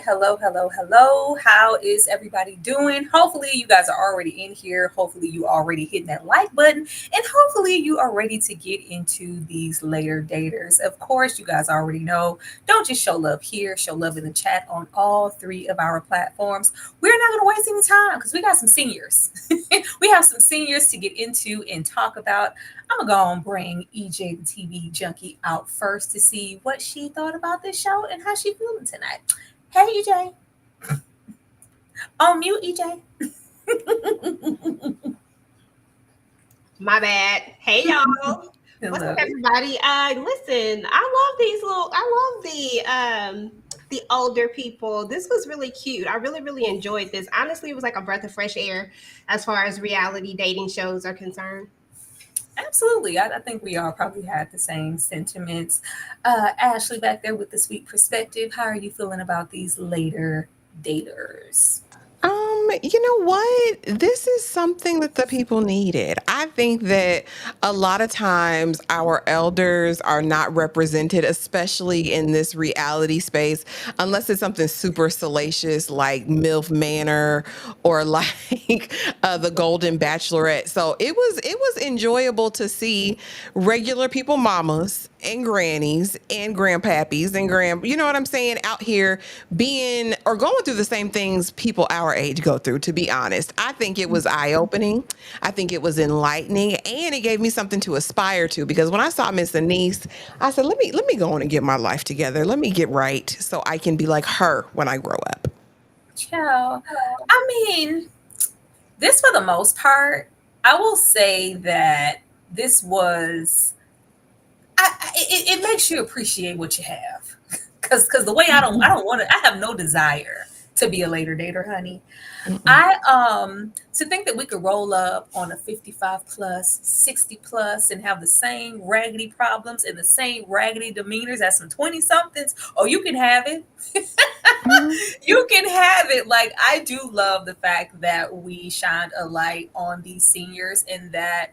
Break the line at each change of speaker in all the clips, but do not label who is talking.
Hello, hello, hello. How is everybody doing? Hopefully, you guys are already in here. Hopefully, you already hitting that like button. And hopefully, you are ready to get into these later daters. Of course, you guys already know. Don't just show love here, show love in the chat on all three of our platforms. We're not going to waste any time because we got some seniors. We have some seniors to get into and talk about. I'm going to bring EJ, the TV junkie, out first to see what she thought about this show and how she feeling tonight. Hey, EJ. On mute, EJ.
My bad. Hey, y'all. What's up, everybody? Listen, I love the older people. This was really cute. I really enjoyed this. Honestly, it was like a breath of fresh air as far as reality dating shows are concerned.
Absolutely. I think we all probably had the same sentiments. Ashley, back there with the sweet perspective, how are you feeling about these later daters?
You know what? This is something that the people needed. I think that a lot of times our elders are not represented, especially in this reality space, unless it's something super salacious like MILF Manor or like the Golden Bachelorette. So it was enjoyable to see regular people, mamas and grannies and grandpappies and you know what I'm saying, out here being or going through the same things people our age go through. To be honest, I think it was eye-opening. I think it was enlightening, and it gave me something to aspire to, because when I saw Miss Anise, I said, let me go on and get my life together. Let me get right so I can be like her when I grow up.
Ciao. I mean, this for the most part, I will say that this was it makes you appreciate what you have. Cause the way I don't want to, I have no desire to be a later dater, honey. To think that we could roll up on a 55 plus, 60 plus and have the same raggedy problems and the same raggedy demeanors as some 20 somethings. Oh, you can have it. You can have it. Like, I do love the fact that we shined a light on these seniors, and that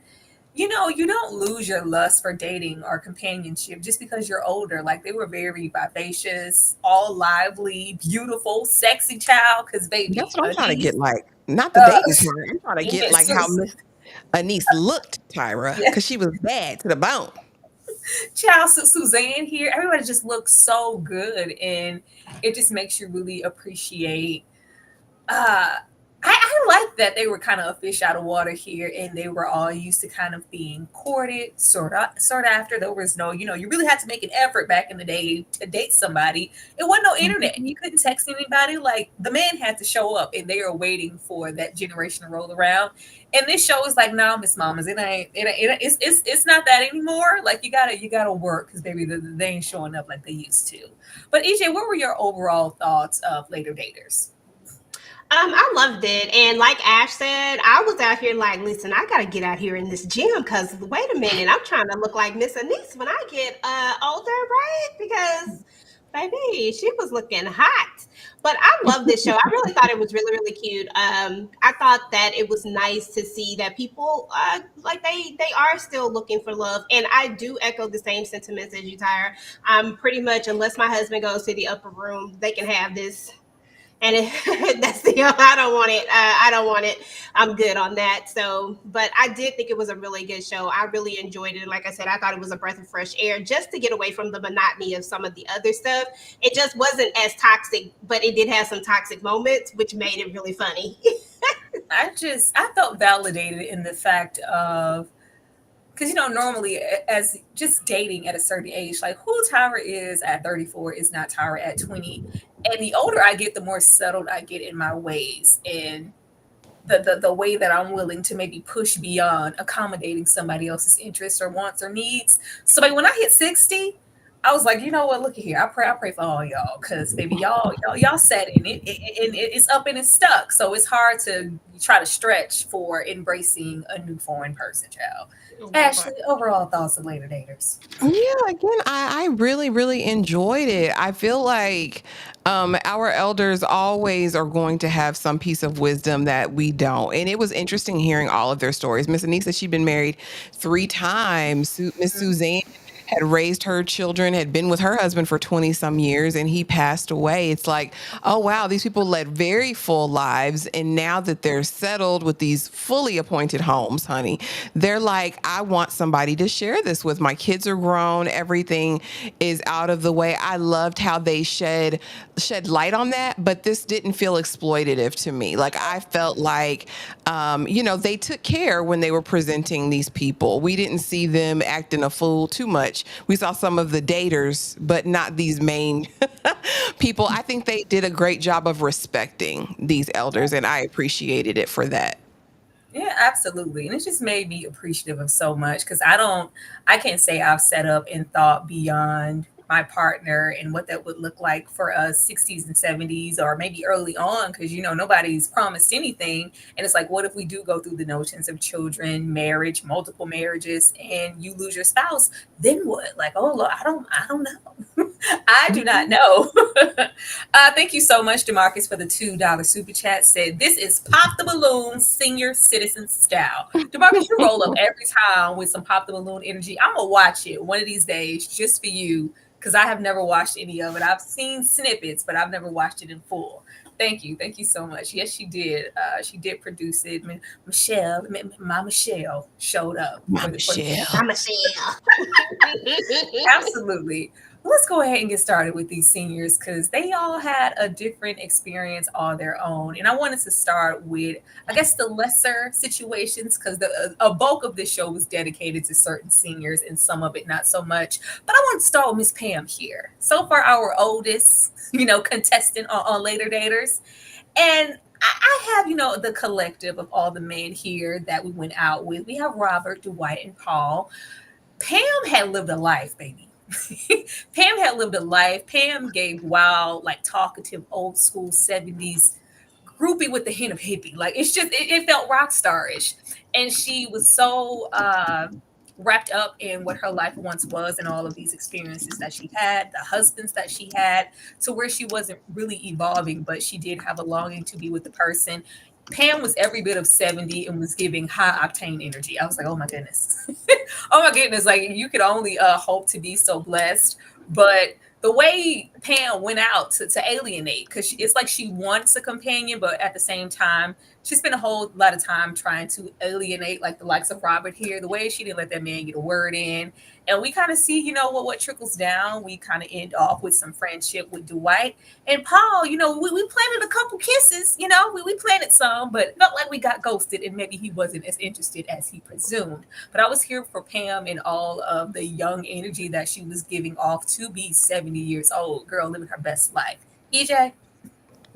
you don't lose your lust for dating or companionship just because you're older. Like, they were very vivacious, all lively, beautiful, sexy child. Because baby,
That's what I'm trying to
Anise,
get, like, not the
uh,
dating part. I'm trying to get like
yes,
how Miss Anise looked, Tyra,
yeah,
because she was bad to the bone.
child. Suzanne here, everybody just looks so good, and it just makes you really appreciate. Uh, I like that they were kind of a fish out of water here, and they were all used to kind of being courted, sort after. There was no, you really had to make an effort back in the day to date somebody. It wasn't no internet.
Mhm.
You couldn't text anybody. Like, the man had to show up, and they are waiting for that generation to roll around. And this show is like, no, Miss Mamas, it's not that anymore. Like, you gotta work, because baby, they ain't showing up like they used to. But EJ, what were your overall thoughts of later daters?
I loved it. And like Ash said, I was out here like, listen, I gotta get out here in this gym because wait a minute, I'm trying to look like Miss Anise when I get older, right? Because baby, she was looking hot. But I love this show. I really thought it was really cute. I thought that it was nice to see that people like they are still looking for love. And I do echo the same sentiments as you, Tyra. I'm pretty much, unless my husband goes to the upper room, they can have this and that's the I don't want it. I don't want it. I'm good on that. So, but I did think it was a really good show. I really enjoyed it. Like I said, I thought it was a breath of fresh air just to get away from the monotony of some of the other stuff. It just wasn't as toxic, but it did have some toxic moments, which made it really funny.
I felt validated in the fact of, because normally as just dating at a certain age, like who Tyra is at 34 is not Tyra at 20. And the older I get, the more settled I get in my ways, and the way that I'm willing to maybe push beyond accommodating somebody else's interests or wants or needs. So like when I hit 60, I was like, you know what? Look at here. I pray for all y'all, because baby, y'all set in it, it's up and it's stuck. So it's hard to try to stretch for embracing a new foreign person, child.
That
Ashley,
part.
overall thoughts of later daters.
Yeah, again, I really, really enjoyed it. I feel like our elders always are going to have some piece of wisdom that we don't. And it was interesting hearing all of their stories. Miss Anissa, she'd been married 3 times. Miss Suzanne had raised her children, had been with her husband for 20 some years, and he passed away. It's like, oh, wow, these people led very full lives. And now that they're settled with these fully appointed homes, honey, they're like, I want somebody to share this with. My kids are grown, everything is out of the way. I loved how they shed light on that, but this didn't feel exploitative to me. Like I felt like they took care when they were presenting these people. We didn't see them acting a fool too much. We saw some of the daters, but not these main people. I think they did a great job of respecting these elders, and I appreciated it for that.
Yeah, absolutely. And it just made me appreciative of so much, because I can't say I've set up and thought beyond my partner and what that would look like for us 60s and 70s, or maybe early on, because nobody's promised anything. And it's like, what if we do go through the notions of children, marriage, multiple marriages, and you lose your spouse? Then what? Like, oh Lord, I don't know. I do not know. Thank you so much, Demarcus, for the $2 super chat. Said this is Pop the Balloon senior citizen style. Demarcus, you roll up every time with some Pop the Balloon energy. I'm gonna watch it one of these days just for you, because I have never watched any of it. I've seen snippets, but I've never watched it in full. Thank you so much. Yes, she did. She did produce it. Michelle, my Michelle showed up
My
for the
Michelle.
I'm a shell.
Absolutely. Let's go ahead and get started with these seniors, because they all had a different experience on their own. And I wanted to start with, I guess, the lesser situations, because a bulk of this show was dedicated to certain seniors and some of it not so much. But I want to start with Miss Pam here. So far, our oldest, contestant on Later Daters. And I have, the collective of all the men here that we went out with. We have Robert, Dwight, and Paul. Pam had lived a life, baby. Pam had lived a life. Pam gave wild, like talkative, old school 70s groupie with the hint of hippie. Like it felt rock starish. And she was so wrapped up in what her life once was and all of these experiences that she had, the husbands that she had, to where she wasn't really evolving, but she did have a longing to be with the person. Pam was every bit of 70 and was giving high octane energy. I was like, oh my goodness. Oh my goodness. Like you could only hope to be so blessed. But the way Pam went out to alienate, because it's like she wants a companion, but at the same time, she spent a whole lot of time trying to alienate like the likes of Robert here. The way she didn't let that man get a word in. And we kind of see, what trickles down. We kind of end off with some friendship with Dwight. And Paul, we planted a couple kisses, we planted some, but felt like we got ghosted, and maybe he wasn't as interested as he presumed. But I was here for Pam and all of the young energy that she was giving off to be 70 years old, girl living her best life. EJ?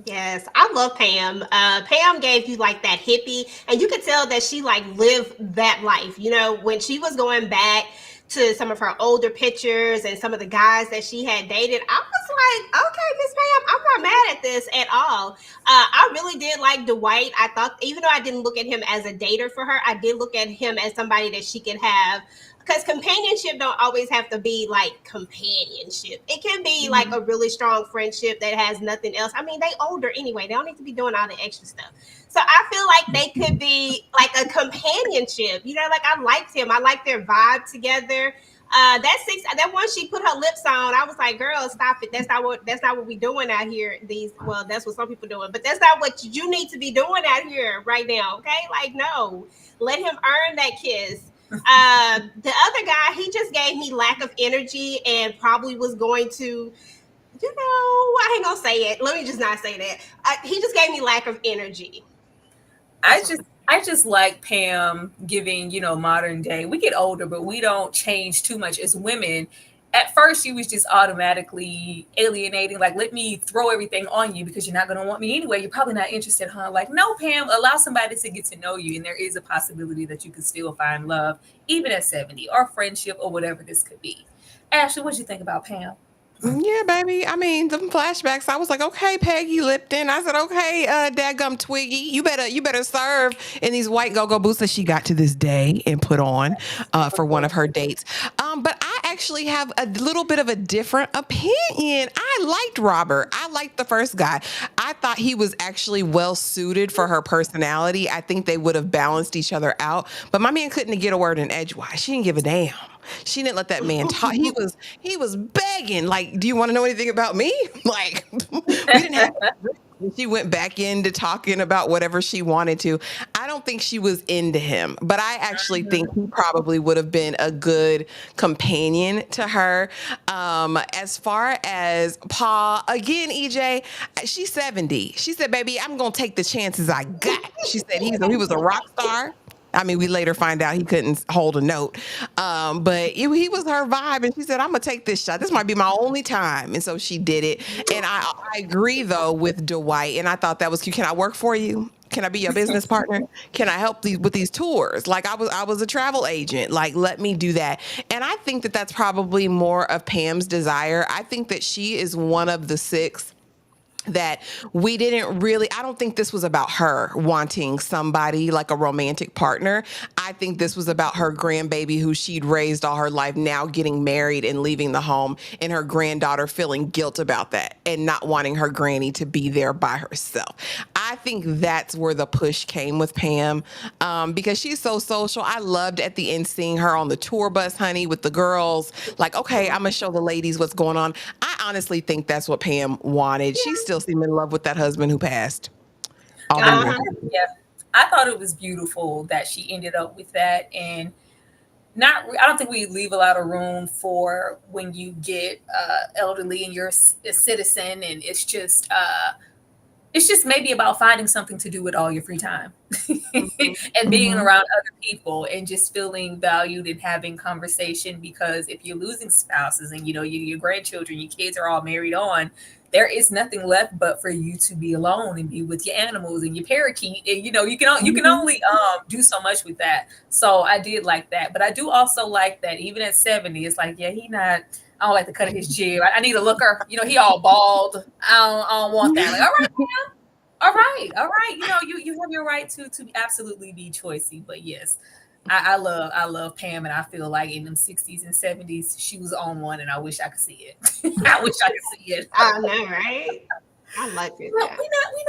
Yes, I love Pam. Pam gave you like that hippie, and you could tell that she like lived that life. When she was going back to some of her older pictures and some of the guys that she had dated, I was like, okay, Miss Pam, I'm not mad at this at all. I really did like Dwight. I thought, even though I didn't look at him as a dater for her, I did look at him as somebody that she could have, because companionship don't always have to be like companionship. It can be like
Mm-hmm.
a really strong friendship that has nothing else. I mean, they older anyway. They don't need to be doing all the extra stuff. So I feel like they could be like a companionship. Like I liked him. I liked their vibe together. That one she put her lips on. I was like, girl, stop it. That's not what we doing out here. That's what some people doing, but that's not what you need to be doing out here right now. Okay, like no, let him earn that kiss. The other guy, he just gave me lack of energy and probably was going to, I ain't gonna say it. Let me just not say that. He just gave me lack of energy.
I
That's what.
just I just like Pam giving, modern day. We get older, but we don't change too much as women. At first, she was just automatically alienating, like, let me throw everything on you because you're not going to want me anyway. You're probably not interested, huh? Like, no, Pam, allow somebody to get to know you. And there is a possibility that you can still find love, even at 70, or friendship, or whatever this could be. Ashley, what do you think about Pam?
Yeah, baby. I mean, them flashbacks. I was like, okay, Peggy Lipton. I said, okay, dadgum Twiggy, you better serve in these white go-go boots that she got to this day and put on for one of her dates. But I actually have a little bit of a different opinion. I liked Robert. I liked the first guy. I thought he was actually well suited for her personality. I think they would have balanced each other out. But my man couldn't get a word in edgewise. She didn't give a damn. She didn't let that man talk. He was begging, like, do you want to know anything about me? Like, we didn't have. She went back into talking about whatever she wanted to. I don't think she was into him, but I actually think he probably would have been a good companion to her. As far as Paul, again, EJ, she's 70. She said, baby, I'm going to take the chances I got. She said he was a rock star. I mean, we later find out he couldn't hold a note. But he was her vibe. And she said, I'm going to take this shot. This might be my only time. And so she did it. And I agree, though, with Dwight. And I thought that was cute. Can I work for you? Can I be your business partner? Can I help with these tours? Like I was a travel agent. Like let me do that. And I think that that's probably more of Pam's desire. I think that she is one of the six that we didn't really, I don't think this was about her wanting somebody like a romantic partner. I think this was about her grandbaby who she'd raised all her life now getting married and leaving the home, and her granddaughter feeling guilt about that and not wanting her granny to be there by herself. I think that's where the push came with Pam, because she's so social. I loved at the end seeing her on the tour bus, honey, with the girls. Like, okay, I'm gonna show the ladies what's going on. I honestly think that's what Pam wanted. She still seemed in love with that husband who passed all them
I,
years.
Uh-huh.
yeah, I thought it was beautiful that she ended up with that, and not. I don't think we leave a lot of room for when you get elderly and you're a citizen, and it's just maybe about finding something to do with all your free time
Mhm.
and being
Hmm.
around other people and just feeling valued and having conversation. Because if you're losing spouses and your grandchildren, your kids are all married on, there is nothing left but for you to be alone and be with your animals and your parakeet. And you can
Hmm.
only do so much with that. So I did like that, but I do also like that even at 70, it's like, yeah, he not. I don't like the cut of his jib. I need a looker. He all bald. I don't want that. Like, all right. You have your right to absolutely be choicy, but yes, I love Pam, and I feel like in them 60s and 70s she was on one, and I wish I could see it. I wish I could see it.
I know, right? I like it.
Well,
Yeah.
we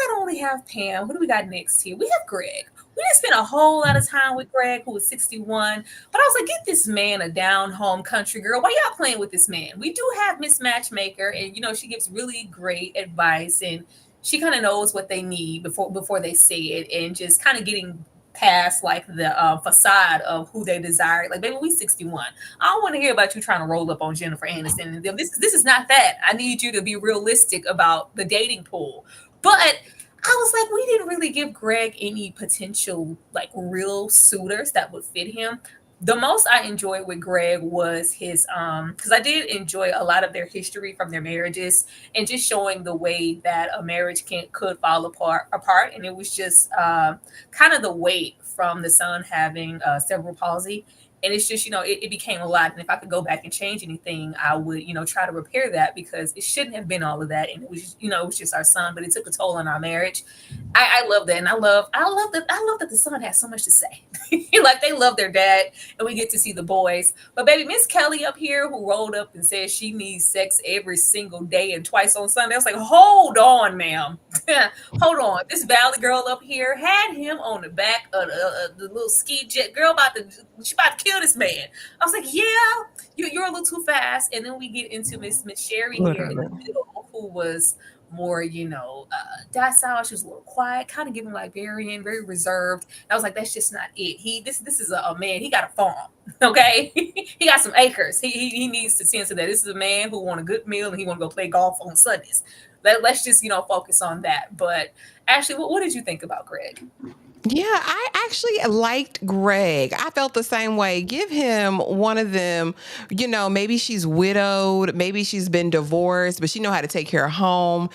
not only have Pam. Who do we got next here? We have Greg. We didn't spend a whole lot of time with Greg, who was 61. But I was like, get this man a down home country girl. Why y'all playing with this man? We do have Miss Matchmaker, and she gives really great advice, and she kind of knows what they need before they say it, and just kind of getting past like the facade of who they desire. Like, baby, we 61. I don't want to hear about you trying to roll up on Jennifer Aniston and them. This is not that. I need you to be realistic about the dating pool. But I was like, we didn't really give Greg any potential like real suitors that would fit him. The most I enjoyed with Greg was his because I did enjoy a lot of their history from their marriages, and just showing the way that a marriage could fall apart. And it was just kind of the weight from the son having cerebral palsy. And it's just, it became a lot. And if I could go back and change anything, I would, try to repair that, because it shouldn't have been all of that. And it was, it was just our son, but it took a toll on our marriage. I love that. And I love that the son has so much to say. Like, they love their dad, and we get to see the boys. But baby, Miss Kelly up here, who rolled up and said she needs sex every single day and twice on Sunday. I was like, hold on, ma'am. Hold on. This Valley girl up here had him on the back of the little ski jet. Girl, she about to kill this man. I was like, yeah, you're a little too fast. And then we get into Miss Sherry here in the
Literally.
middle, who was more, docile. She was a little quiet, kind of giving librarian, very reserved. And I was like, that's just not it. This is a man. He got a farm, okay? He got some acres. He needs to sense that this is a man who want a good meal and he want to go play golf on Sundays. Let's just focus on that. But Ashley, what did you think about Greg?
Yeah, I actually liked Greg. I felt the same way. Give him one of them, maybe she's widowed, maybe she's been divorced, but she know how to take care of home.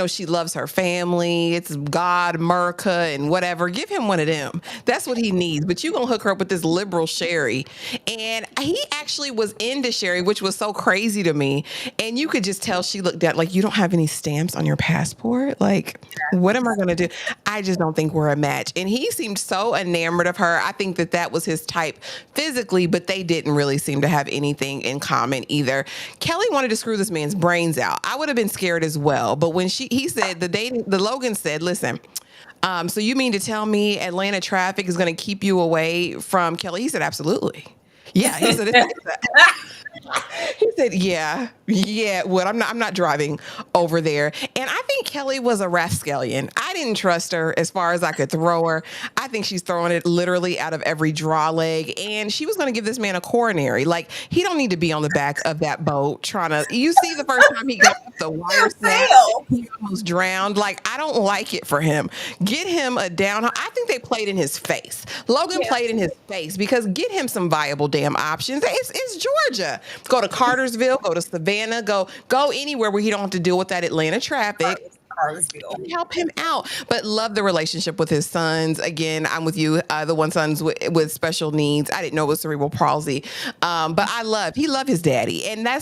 She loves her family. It's God, America, and whatever. Give him one of them. That's what he needs. But you going to hook her up with this liberal Sherry. And he actually was into Sherry, which was so crazy to me. And you could just tell she looked at like, you don't have any stamps on your passport? Like, what am I going to do? I just don't think we're a match. And he seemed so enamored of her. I think that was his type physically, but they didn't really seem to have anything in common either. Kelly wanted to screw this man's brains out. I would have been scared as well. But when he said the Logan said, listen, so you mean to tell me Atlanta traffic is going to keep you away from Kelly? He said, absolutely. Yeah, he said, he said, yeah. Well, I'm not driving over there. And I think Kelly was a rascallion. I didn't trust her as far as I could throw her. I think she's throwing it literally out of every draw leg. And she was going to give this man a coronary. Like, he don't need to be on the back of that boat trying to. You see, the first time he got the wire snap, he almost drowned. Like, I don't like it for him. Get him a down. I think they played in his face. Logan played in his face because get him some viable damn options. It's Georgia. Go to Cartersville, go to Savannah, go anywhere where he don't have to deal with that Atlanta traffic. Help him out. But love the relationship with his sons. Again, I'm with you. The one son's with special needs. I didn't know it was cerebral palsy. But he loved his daddy. And I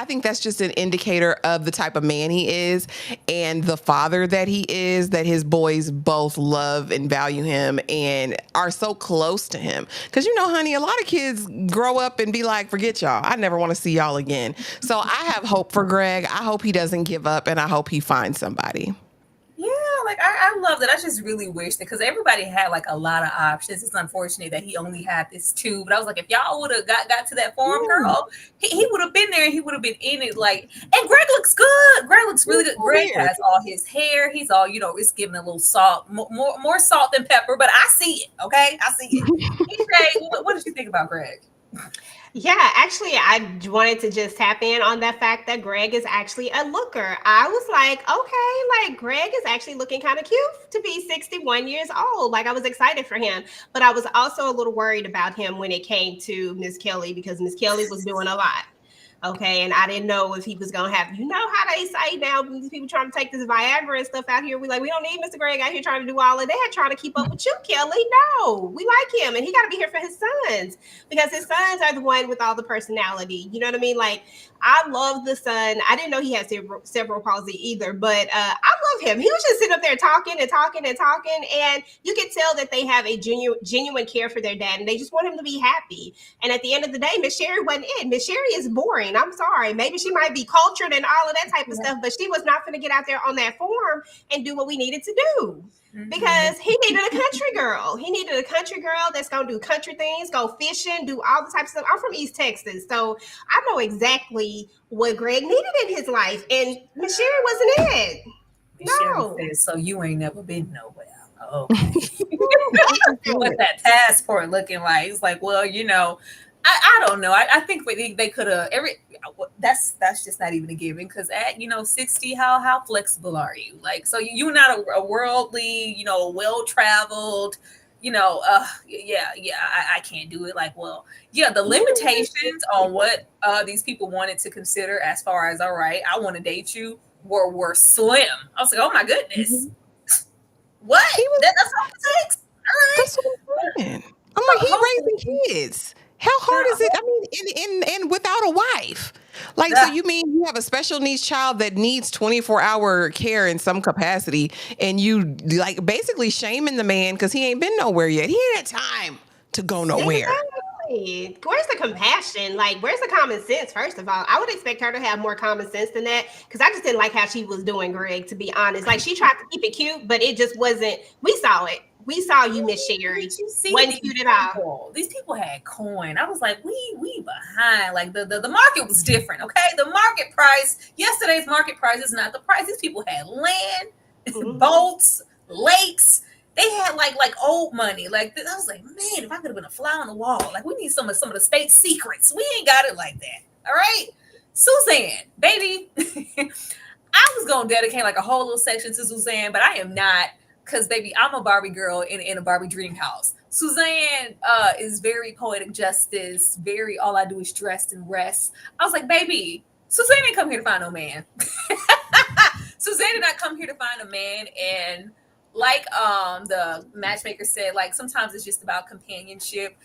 think that's just an indicator of the type of man he is and the father that he is, that his boys both love and value him and are so close to him. Because, honey, a lot of kids grow up and be like, forget y'all. I never want to see y'all again. So I have hope for Greg. I hope he doesn't give up and I hope he finds somebody.
Yeah, like I love that. I just really wish that because everybody had like a lot of options. It's unfortunate that he only had this two. But I was like, if y'all would have got to that forum, girl, he would have been there and he would have been in it. Like, and Greg looks good. Greg looks really good. Greg has all his hair. He's all, it's giving a little salt, more salt than pepper. But I see it. Okay, I see it. EJ, what did you think about Greg?
Yeah, actually, I wanted to just tap in on that fact that Greg is actually a looker. I was like, okay, like Greg is actually looking kind of cute to be 61 years old. Like I was excited for him, but I was also a little worried about him when it came to Miss Kelly because Miss Kelly was doing a lot. Okay, and I didn't know if he was gonna have, how they say now, these people trying to take this Viagra and stuff out here. We don't need Mr. Greg out here trying to do all of that, trying to keep up with you, Kelly. No, we like him, and he got to be here for his sons because his sons are the one with all the personality. You know what I mean? Like I love the son. I didn't know he had cerebral palsy either, but I love him. He was just sitting up there talking and talking and talking, and you could tell that they have a genuine care for their dad, and they just want him to be happy. And at the end of the day, Miss Sherry wasn't it. Miss Sherry is boring. I'm sorry. Maybe she might be cultured and all of that type of stuff, but she was not going to get out there on that forum and do what we needed to do. Because he needed a country girl. He needed a country girl that's going to do country things, go fishing, do all the types of stuff. I'm from East Texas, so I know exactly what Greg needed in his life, and Miss Sherry wasn't it. No.
Said, so you ain't never been nowhere. Okay. What that passport looking like? It's like, well, I don't know. I think they could have that's just not even a given because at 60, how flexible are you? Like, so you're not a worldly, well traveled, I can't do it. Like, well, yeah, the limitations on what these people wanted to consider as far as all right, I want to date you were slim. I was like, oh my goodness, what? That's all it takes. All right.
That's what I'm saying. I'm like, he raising kids. How hard is it? I mean, and without a wife. Like, so you mean you have a special needs child that needs 24-hour care in some capacity, and you like basically shaming the man because he ain't been nowhere yet. He ain't had time to go nowhere.
Exactly. Where's the compassion? Like, where's the common sense? First of all, I would expect her to have more common sense than that because I just didn't like how she was doing Greg, to be honest. Like, she tried to keep it cute, but it just wasn't. We saw it. We saw you, Miss Sherry.
Did you see
Wasn't
these
cute at all.
people? These people had coin. I was like, we behind. Like the market was different. Okay, the market price. Yesterday's market price is not the price. These people had land,
Mm-hmm.
boats, lakes. They had like old money. Like I was like, man, if I could have been a fly on the wall. Like we need some of the state secrets. We ain't got it like that. All right, Suzanne, baby. I was gonna dedicate like a whole little section to Suzanne, but I am not, because baby, I'm a Barbie girl in a Barbie dream house. Suzanne is very poetic justice, very all I do is dress and rest. I was like, baby, Suzanne didn't come here to find no man. Suzanne did not come here to find a man, and like the matchmaker said, like sometimes it's just about companionship.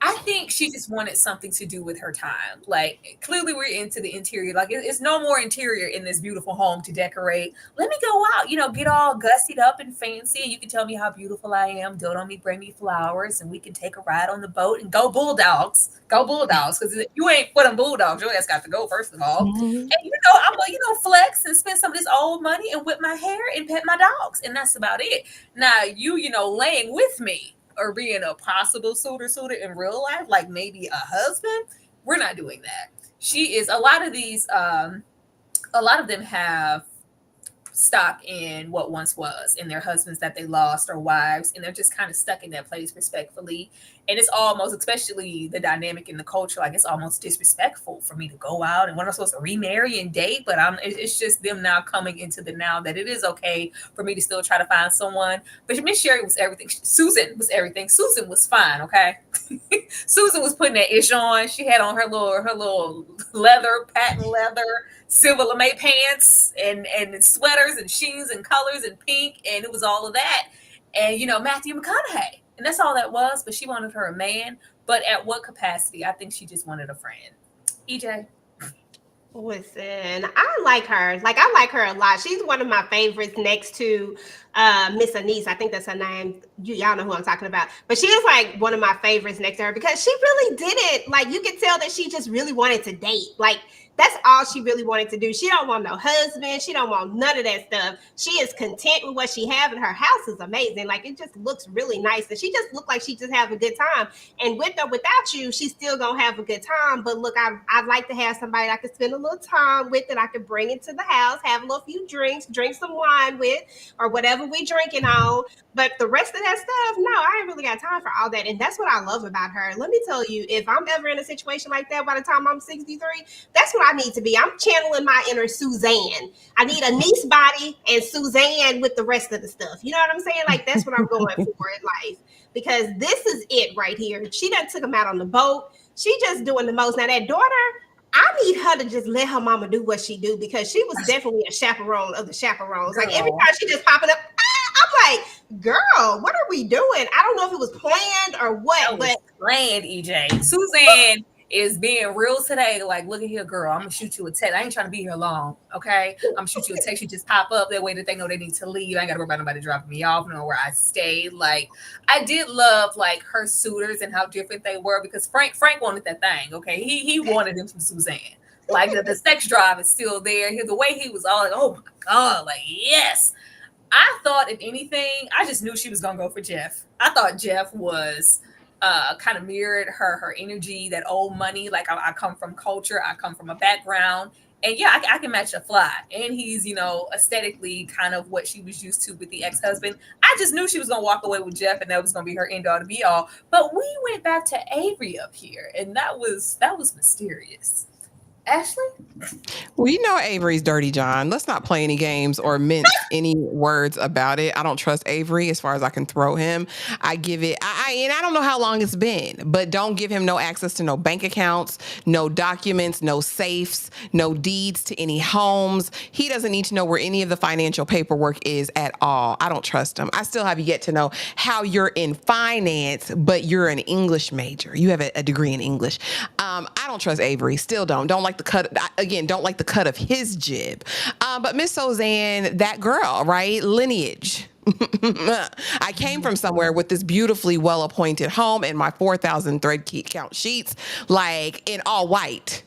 I think she just wanted something to do with her time. Like, clearly, we're into the interior. Like, it's no more interior in this beautiful home to decorate. Let me go out, get all gussied up and fancy. And you can tell me how beautiful I am. Dote on me, bring me flowers, and we can take a ride on the boat and go Bulldogs. Go Bulldogs. Because you ain't for them Bulldogs. Your ass got to go, first of all.
Mhm.
And, I'm going to, flex and spend some of this old money and whip my hair and pet my dogs. And that's about it. Now, laying with me or being a possible suitor in real life, like maybe a husband, we're not doing that. She is, a lot of these, a lot of them have stock in what once was, in their husbands that they lost or wives, and they're just kind of stuck in that place respectfully. And it's almost, especially the dynamic in the culture, like it's almost disrespectful for me to go out and when I'm supposed to remarry and date, but it's just them now coming into the now that it is okay for me to still try to find someone. But Miss Sherry was everything. Susan was everything. Susan was fine, okay. Susan was putting that ish on. She had on her little leather, patent leather, silver lame pants and sweaters and shoes and colors and pink, and it was all of that. And Matthew McConaughey, and that's all that was. But she wanted her a man. But at what capacity? I think she just wanted a friend. EJ.
Listen, I like her. Like I like her a lot. She's one of my favorites next to Miss Anise. I think that's her name. Y'all know who I'm talking about. But she is like one of my favorites next to her because she really did it. Like you could tell that she just really wanted to date. Like that's all she really wanted to do. She don't want no husband. She don't want none of that stuff. She is content with what she have, and her house is amazing. Like it just looks really nice, and she just looked like she just have a good time. And with or without you, she's still gonna have a good time. But look, I'd like to have somebody I could spend a little time with, that I could bring into the house, have a little few drinks, drink some wine with, or whatever we drinking on. But the rest of that stuff, no, I ain't really got time for all that. And that's what I love about her. Let me tell you, if I'm ever in a situation like that by the time I'm 63, that's what I need to be. I'm channeling my inner Suzanne. I need a niece body and Suzanne with the rest of the stuff. You know what I'm saying? Like that's what I'm going for in life. Because this is it right here. She done took him out on the boat. She just doing the most. Now that daughter, I need her to just let her mama do what she do, because she was definitely a chaperone of the chaperones. Like every time she just popping up, I'm like, girl, what are we doing? I don't know if it was planned or what, but
planned, EJ. Suzanne is being real today. Like, look at here, girl. I'm gonna shoot you a text. I ain't trying to be here long, okay? I'm gonna shoot you a text. You just pop up that way that they know they need to leave. I ain't gotta worry about nobody dropping me off, know where I stay. Like, I did love like her suitors and how different they were, because Frank wanted that thing, okay? He wanted him from Suzanne. Like the sex drive is still there. The way he was all like, oh my god, like yes. I thought, if anything, I just knew she was gonna go for Jeff. I thought Jeff was kind of mirrored her energy, that old money. Like I come from culture, I come from a background, and yeah, I can match a fly. And he's aesthetically kind of what she was used to with the ex-husband. I just knew she was gonna walk away with Jeff, and that was gonna be her end all to be all. But we went back to Avery up here, and that was mysterious. Ashley?
We know Avery's dirty, John. Let's not play any games or mince any words about it. I don't trust Avery as far as I can throw him. I give it, and I don't know how long it's been, but don't give him no access to no bank accounts, no documents, no safes, no deeds to any homes. He doesn't need to know where any of the financial paperwork is at all. I don't trust him. I still have yet to know how you're in finance, but you're an English major. You have a degree in English. I don't trust Avery. Still don't. Don't like the cut. Again, don't like the cut of his jib. But Miss Suzanne, that girl, right? Lineage. I came from somewhere with this beautifully well-appointed home and my 4,000 thread count sheets, like in all white,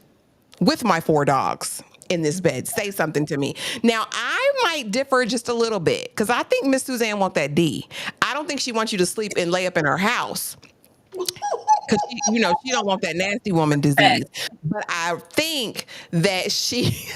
with my 4 dogs. in this bed? Say something to me. Now, I might differ just a little bit because I think Miss Suzanne want that D. I don't think she wants you to sleep and lay up in her house because she don't want that nasty woman disease.
Fact.
But I think that she,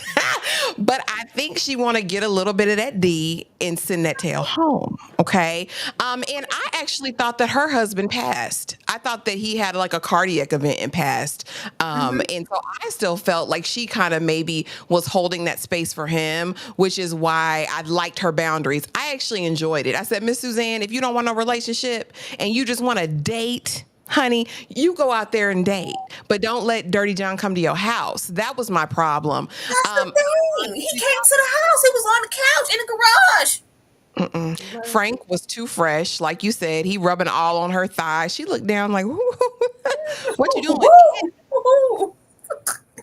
but I think she want to get a little bit of that D and send that tail home. Okay. And I actually thought that her husband passed. I thought that he had like a cardiac event and passed.
Mhm.
And so I still felt like she kind of maybe was holding that space for him, which is why I liked her boundaries. I actually enjoyed it. I said, Miss Suzanne, if you don't want no relationship and you just want to date, honey, you go out there and date, but don't let Dirty John come to your house. That was my problem.
That's the thing. He came to the house. He was on the couch in the garage.
Frank was too fresh, like you said. He rubbing all on her thighs. She looked down like, "What you doing?"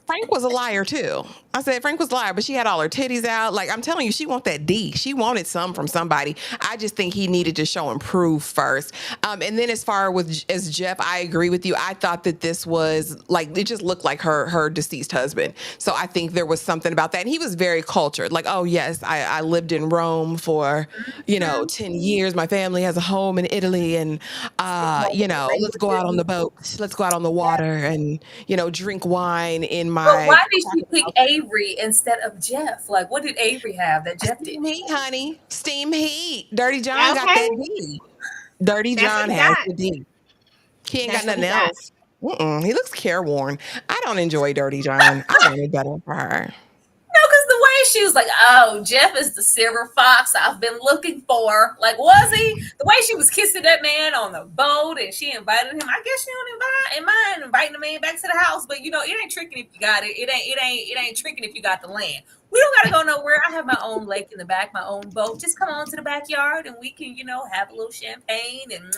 Frank was a liar too. I said Frank was a liar, but she had all her titties out. Like I'm telling you, she want that D. She wanted some from somebody. I just think he needed to show and prove first. And then as far as Jeff, I agree with you. I thought that this was like it just looked like her deceased husband. So I think there was something about that. And he was very cultured. Like, oh yes, I lived in Rome for 10 years. My family has a home in Italy, and let's go out on the boat. Let's go out on the water, and drink wine in
But
my
why did she pick Avery instead of Jeff? Like, what did Avery have that Jeff
steam
didn't?
heat, honey. Steam heat. Dirty John got that
Okay,
D. Dirty
that's what
John
he
has
got.
the D. He ain't got
That's what
nothing
he got.
else. He looks careworn. I don't enjoy Dirty John. I wanted better for her.
No, because the way she was like, "Oh, Jeff is the silver fox I've been looking for." Like, was he? The way she was kissing that man on the boat and she invited him. I guess she don't mind inviting the man back to the house, but it ain't tricking if you got it. It ain't tricking if you got the land. We don't gotta go nowhere. I have my own lake in the back, my own boat. Just come on to the backyard and we can, have a little champagne and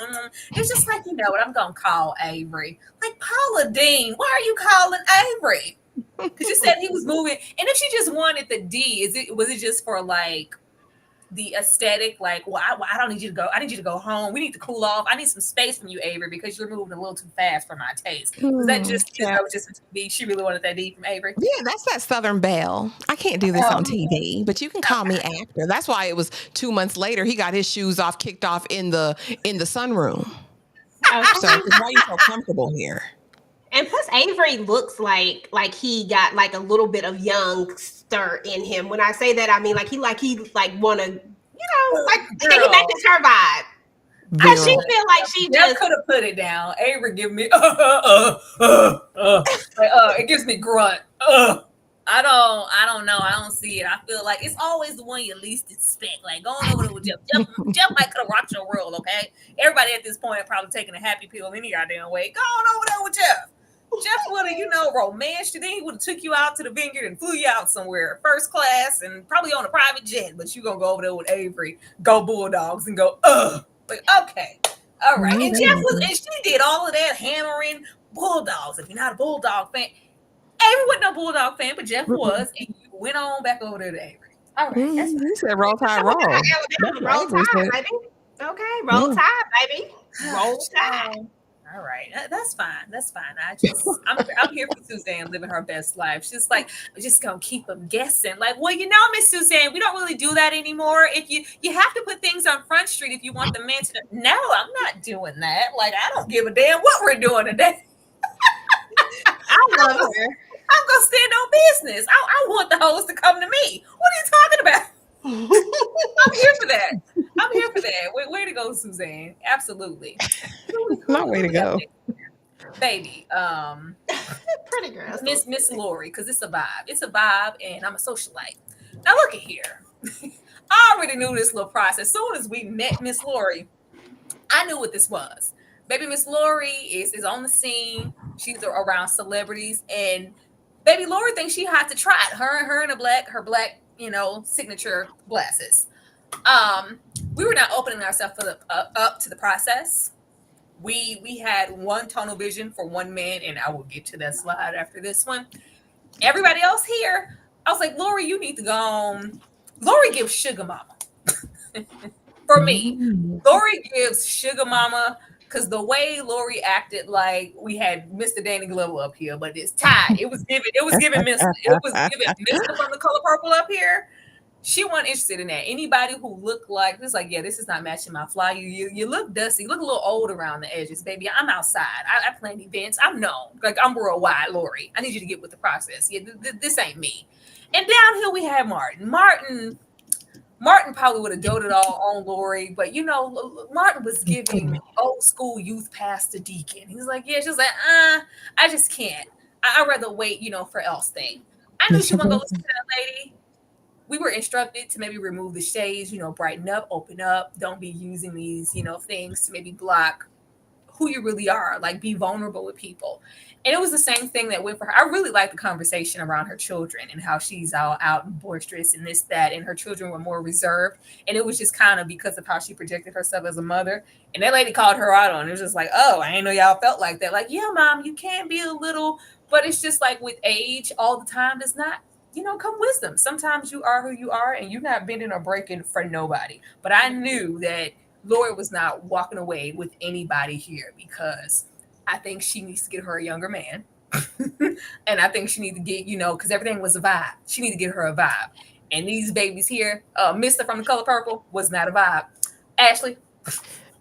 it's just like what I'm gonna call Avery. Like Paula Dean, why are you calling Avery? Because you said he was moving, and if she just wanted the D, was it just for like the aesthetic? Like, well, I don't need you to go. I need you to go home. We need to cool off. I need some space from you, Avery, because you're moving a little too fast for my taste. Was that just
Yeah.
that was just a TV? She really wanted that D from Avery.
Yeah, that's that Southern Belle. I can't do this
Oh,
on TV, but you can call me after. That's why it was 2 months later. He got his shoes off, kicked off in the sunroom. So,
Okay.
'cause why are you so comfortable here?
And plus, Avery looks like he got like a little bit of youngster in him. When I say that, I mean like wanna like take it back
girl,
to her vibe. Cause she
Very.
feel like she
Jeff
just
could have put it down. Avery give me like it gives me grunt. I don't know. I don't see it. I feel like it's always the one you least expect. Like going over there with Jeff. Jeff might could have rocked your world, okay? Everybody at this point probably taking a happy pill any goddamn way. Go on over there with Jeff. Jeff would have, romanced you. Then he would have took you out to the vineyard and flew you out somewhere, first class, and probably on a private jet. But you gonna go over there with Avery, go Bulldogs, and go, like, okay, all right.
No,
And
they
and
wouldn't.
she did all of that hammering Bulldogs. If you're not a Bulldog fan, Avery wasn't no Bulldog fan, but Jeff
Mm-mm.
was, and you went on back over there to Avery. All right, that's
He said, "Roll Tide,
we got
roll." That's
Alabama.
what
Roll
Avery
Tide,
said.
baby. Okay, roll
Yeah.
Tide, baby.
fine.
Roll Tide.
All right, that's fine. That's fine. I'm here for Suzanne living her best life. She's like, we're just gonna keep them guessing. Like, well, Miss Suzanne, we don't really do that anymore. If you have to put things on Front Street if you want the man to know. No, I'm not doing that. Like, I don't give a damn what we're doing today.
I love her.
I'm gonna stand on business. I want the host to come to me. What are you talking about? I'm here for that. I'm here for that. Way to go, Suzanne. Absolutely.
Not way to
We got
go.
next? Baby,
Pretty girl.
Miss Lori, because it's a vibe. It's a vibe, and I'm a socialite. Now look at here. I already knew this little process. As soon as we met Miss Lori, I knew what this was. Baby Miss Lori is on the scene. She's around celebrities, and baby Lori thinks she had to try it. Her and her black, signature glasses. We were not opening ourselves for up to the process. We had one tunnel vision for one man, and I will get to that slide after this one. Everybody else here, I was like, Lori, you need to go on. Lori gives Sugar Mama for me.
Mm.
Lori gives Sugar Mama because the way Lori acted, like we had Mr. Danny Glover up here, but it's tied. It was giving Mister. It was giving Mister from the Color Purple up here. She wasn't interested in that. Anybody who looked like this, like, yeah, this is not matching my fly. You look dusty. You look a little old around the edges, baby. I'm outside. I plan events. I'm known. Like, I'm worldwide, Lori. I need you to get with the process. Yeah, this ain't me. And down here we have Martin. Martin probably would have doted all on Lori, but Martin was giving old school youth pastor deacon. He was like, yeah, she's like, I just can't. I'd rather wait, for else thing. I knew she wasn't gonna listen to that lady. We were instructed to maybe remove the shades, brighten up, open up. Don't be using these, things to maybe block who you really are, like be vulnerable with people. And it was the same thing that went for her. I really like the conversation around her children and how she's all out and boisterous and this, that, and her children were more reserved. And it was just kind of because of how she projected herself as a mother. And that lady called her out on it. It was just like, oh, I didn't know y'all felt like that. Like, yeah, mom, you can be a little, but it's just like with age all the time does not come wisdom. Sometimes you are who you are and you're not bending or breaking for nobody. But I knew that Lori was not walking away with anybody here because I think she needs to get her a younger man. And I think she needs to get, because everything was a vibe. She need to get her a vibe. And these babies here, Mister from the Color Purple was not a vibe. Ashley.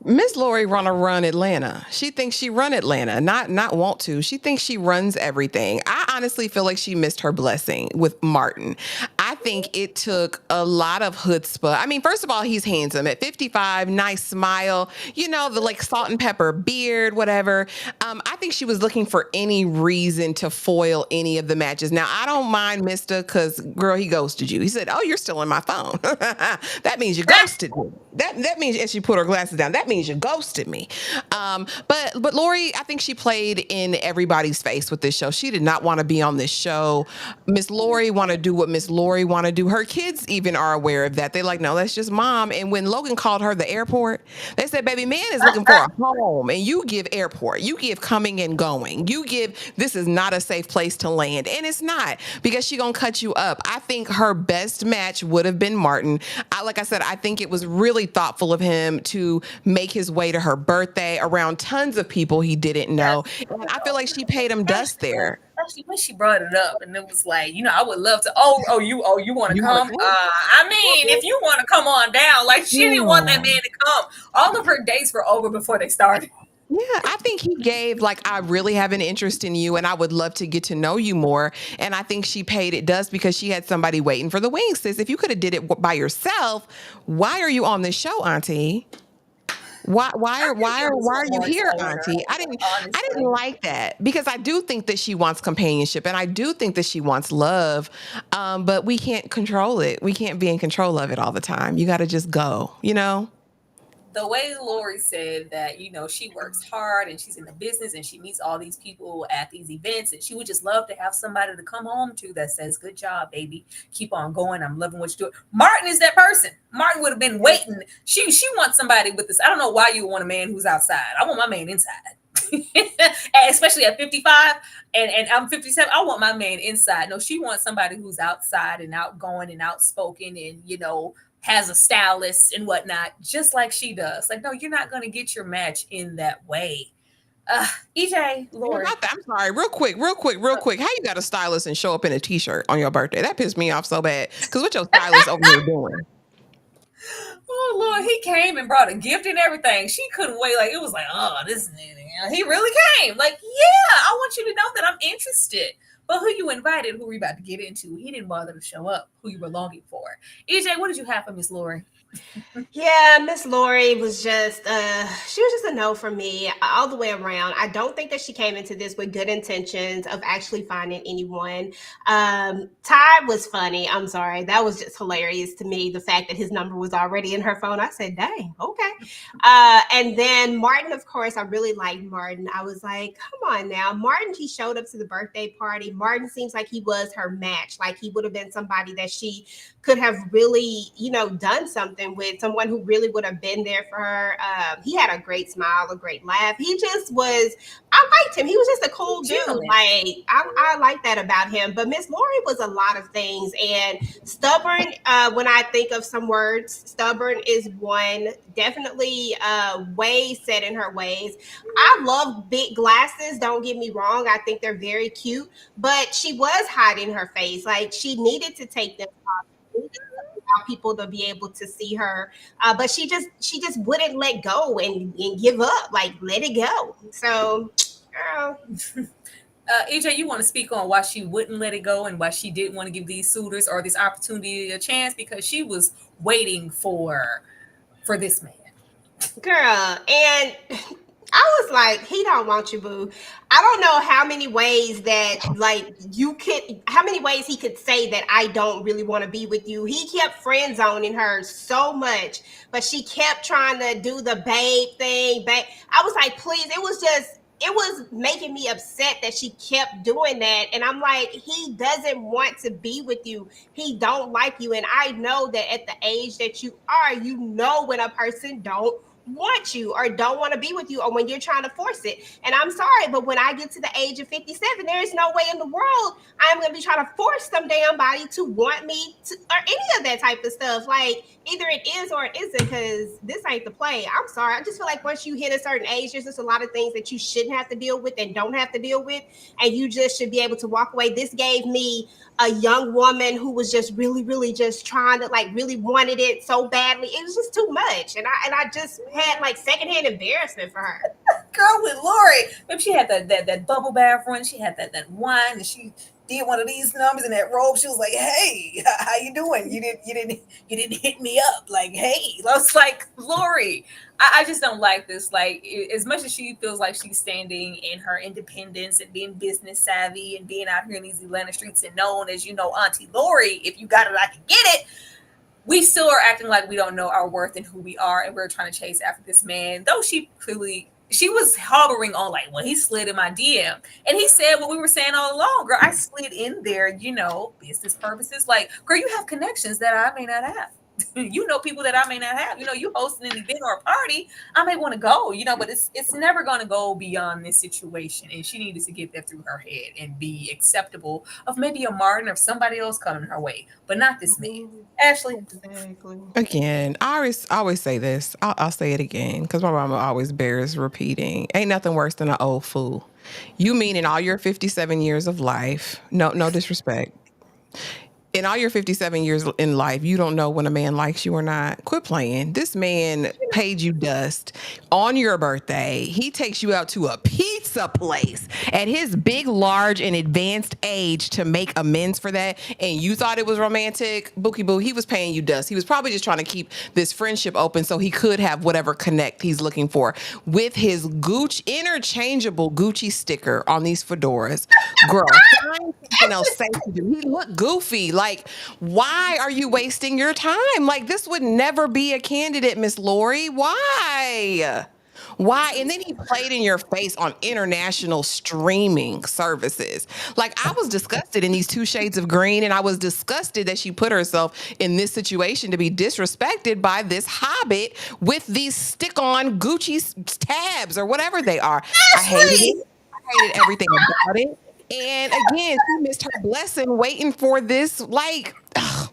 Miss Lori wanna run Atlanta. She thinks she run Atlanta, not want to. She thinks she runs everything. I honestly feel like she missed her blessing with Martin. I think it took a lot of chutzpah. I mean, first of all, he's handsome at 55, nice smile, the like salt and pepper beard, whatever. I think she was looking for any reason to foil any of the matches. Now, I don't mind Mister because, girl, he ghosted you. He said, oh, you're still in my phone. That means you ghosted me. That means, and she put her glasses down, that means you ghosted me. But Lori, I think she played in everybody's face with this show. She did not want to be on this show. Miss Lori want to do what Miss Lori want to do. Her kids even are aware of that. They're like, no, that's just mom. And when Logan called her the airport, they said, baby, man is looking for a home. And you give airport. You give coming and going. You give, this is not a safe place to land. And it's not because she gonna cut you up. I think her best match would have been Martin. Like I said, I think it was really thoughtful of him to make his way to her birthday around tons of people he didn't know. And I feel like she paid him dust there.
Especially when she brought it up, and it was like, I would love to. You want to come? I mean, if you want to come on down, like she didn't want that man to come. All of her dates were over before they started.
Yeah, I think he gave like, I really have an interest in you and I would love to get to know you more. And I think she paid it dust because she had somebody waiting for the wings. Sis, if you could have did it by yourself, why are you on this show, Auntie? Why are you here, Auntie? I didn't like that because I do think that she wants companionship and I do think that she wants love, but we can't control it. We can't be in control of it all the time. You got to just go.
The way Lori said that, she works hard and she's in the business and she meets all these people at these events and she would just love to have somebody to come home to that says, good job, baby. Keep on going. I'm loving what you're doing. Martin is that person. Martin would have been waiting. She wants somebody with this. I don't know why you want a man who's outside. I want my man inside. Especially at 55 and I'm 57. I want my man inside. No, she wants somebody who's outside and outgoing and outspoken and, has a stylist and whatnot, just like she does. Like, no, you're not going to get your match in that way. EJ, Lori.
I'm sorry, real quick. How you got a stylist and show up in a t-shirt on your birthday? That pissed me off so bad. Because what your stylist over here doing?
Oh, Lord, he came and brought a gift and everything. She couldn't wait. Like, it was like, oh, this, he really came. Like, yeah, I want you to know that I'm interested. But who you invited, who we about to get into, he didn't bother to show up, who you were longing for. EJ, what did you have for Miss Lori?
Yeah, Miss Lori was just she was just a no for me all the way around. I don't think that she came into this with good intentions of actually finding anyone. Ty was funny. I'm sorry. That was just hilarious to me. The fact that his number was already in her phone. I said, dang, okay. And then Martin, of course, I really liked Martin. I was like, come on now. Martin, he showed up to the birthday party. Martin seems like he was her match. Like he would have been somebody that she could have really, done something something with someone who really would have been there for her. He had a great smile, a great laugh. He just was. I liked him. He was just a cool dude.
Gentleman.
Like I like that about him. But Miss Lori was a lot of things, and stubborn. When I think of some words, stubborn is one. Definitely way set in her ways. I love big glasses. Don't get me wrong. I think they're very cute, but she was hiding her face. Like she needed to take them off. She needed to allow people to be able to see her, but she just wouldn't let go and give up. Like let it go. So, girl,
EJ, you want to speak on why she wouldn't let it go and why she didn't want to give these suitors or this opportunity a chance because she was waiting for this man.
girl, and I was like, he don't want you, boo. I don't know how many ways that like you could how many ways he could say that I don't really want to be with you. He kept friend zoning her so much, but she kept trying to do the babe thing. Babe. I was like, please, it was making me upset that she kept doing that. And I'm like, he doesn't want to be with you. He don't like you. And I know that at the age that you are, you know when a person don't want you or don't want to be with you or when you're trying to force it. And I'm sorry, but when I get to the age of 57, there is no way in the world I'm going to be trying to force some damn body to want me to, or any of that type of stuff. Like either it is or it isn't because this ain't the play. I'm sorry. I just feel like once you hit a certain age, there's just a lot of things that you shouldn't have to deal with and don't have to deal with. And you just should be able to walk away. This gave me a young woman who was just really, really just trying to like really wanted it so badly. It was just too much. And I just had like secondhand embarrassment for her.
Girl with Lori. Maybe she had that bubble bath run. She had that wine, and she did one of these numbers in that robe. She was like, "Hey, how you doing? You didn't hit me up. Like, hey." I was like, Lori, I just don't like this. Like, as much as she feels like she's standing in her independence and being business savvy and being out here in these Atlanta streets and known as Auntie Lori. If you got it, I can get it. We still are acting like we don't know our worth and who we are, and we're trying to chase after this man. Though she was hovering on like, well, he slid in my DM, and he said what we were saying all along, girl. I slid in there, business purposes. Like, girl, you have connections that I may not have. You know people that I may not have. You hosting an event or a party, I may want to go. But it's never going to go beyond this situation, and she needed to get that through her head and be acceptable of maybe a Martin or somebody else coming her way, but not this man. Ashley,
Exactly.
Again, I always say this. I'll say it again because my mama always bears repeating. Ain't nothing worse than an old fool. You mean in all your 57 years of life? No disrespect. In all your 57 years in life, you don't know when a man likes you or not. Quit playing. This man paid you dust on your birthday. He takes you out to a pizza place at his big, large, and advanced age to make amends for that. And you thought it was romantic. Bookie boo, he was paying you dust. He was probably just trying to keep this friendship open so he could have whatever connect he's looking for with his interchangeable Gucci sticker on these fedoras. Girl, find something else safe to do. He looked goofy. Like, why are you wasting your time? Like, this would never be a candidate, Miss Lori. Why? Why? And then he played in your face on international streaming services. Like, I was disgusted in these 2 shades of green, and I was disgusted that she put herself in this situation to be disrespected by this hobbit with these stick-on Gucci tabs or whatever they are. I hated it. I hated everything about it. And again, she missed her blessing waiting for this, like,
I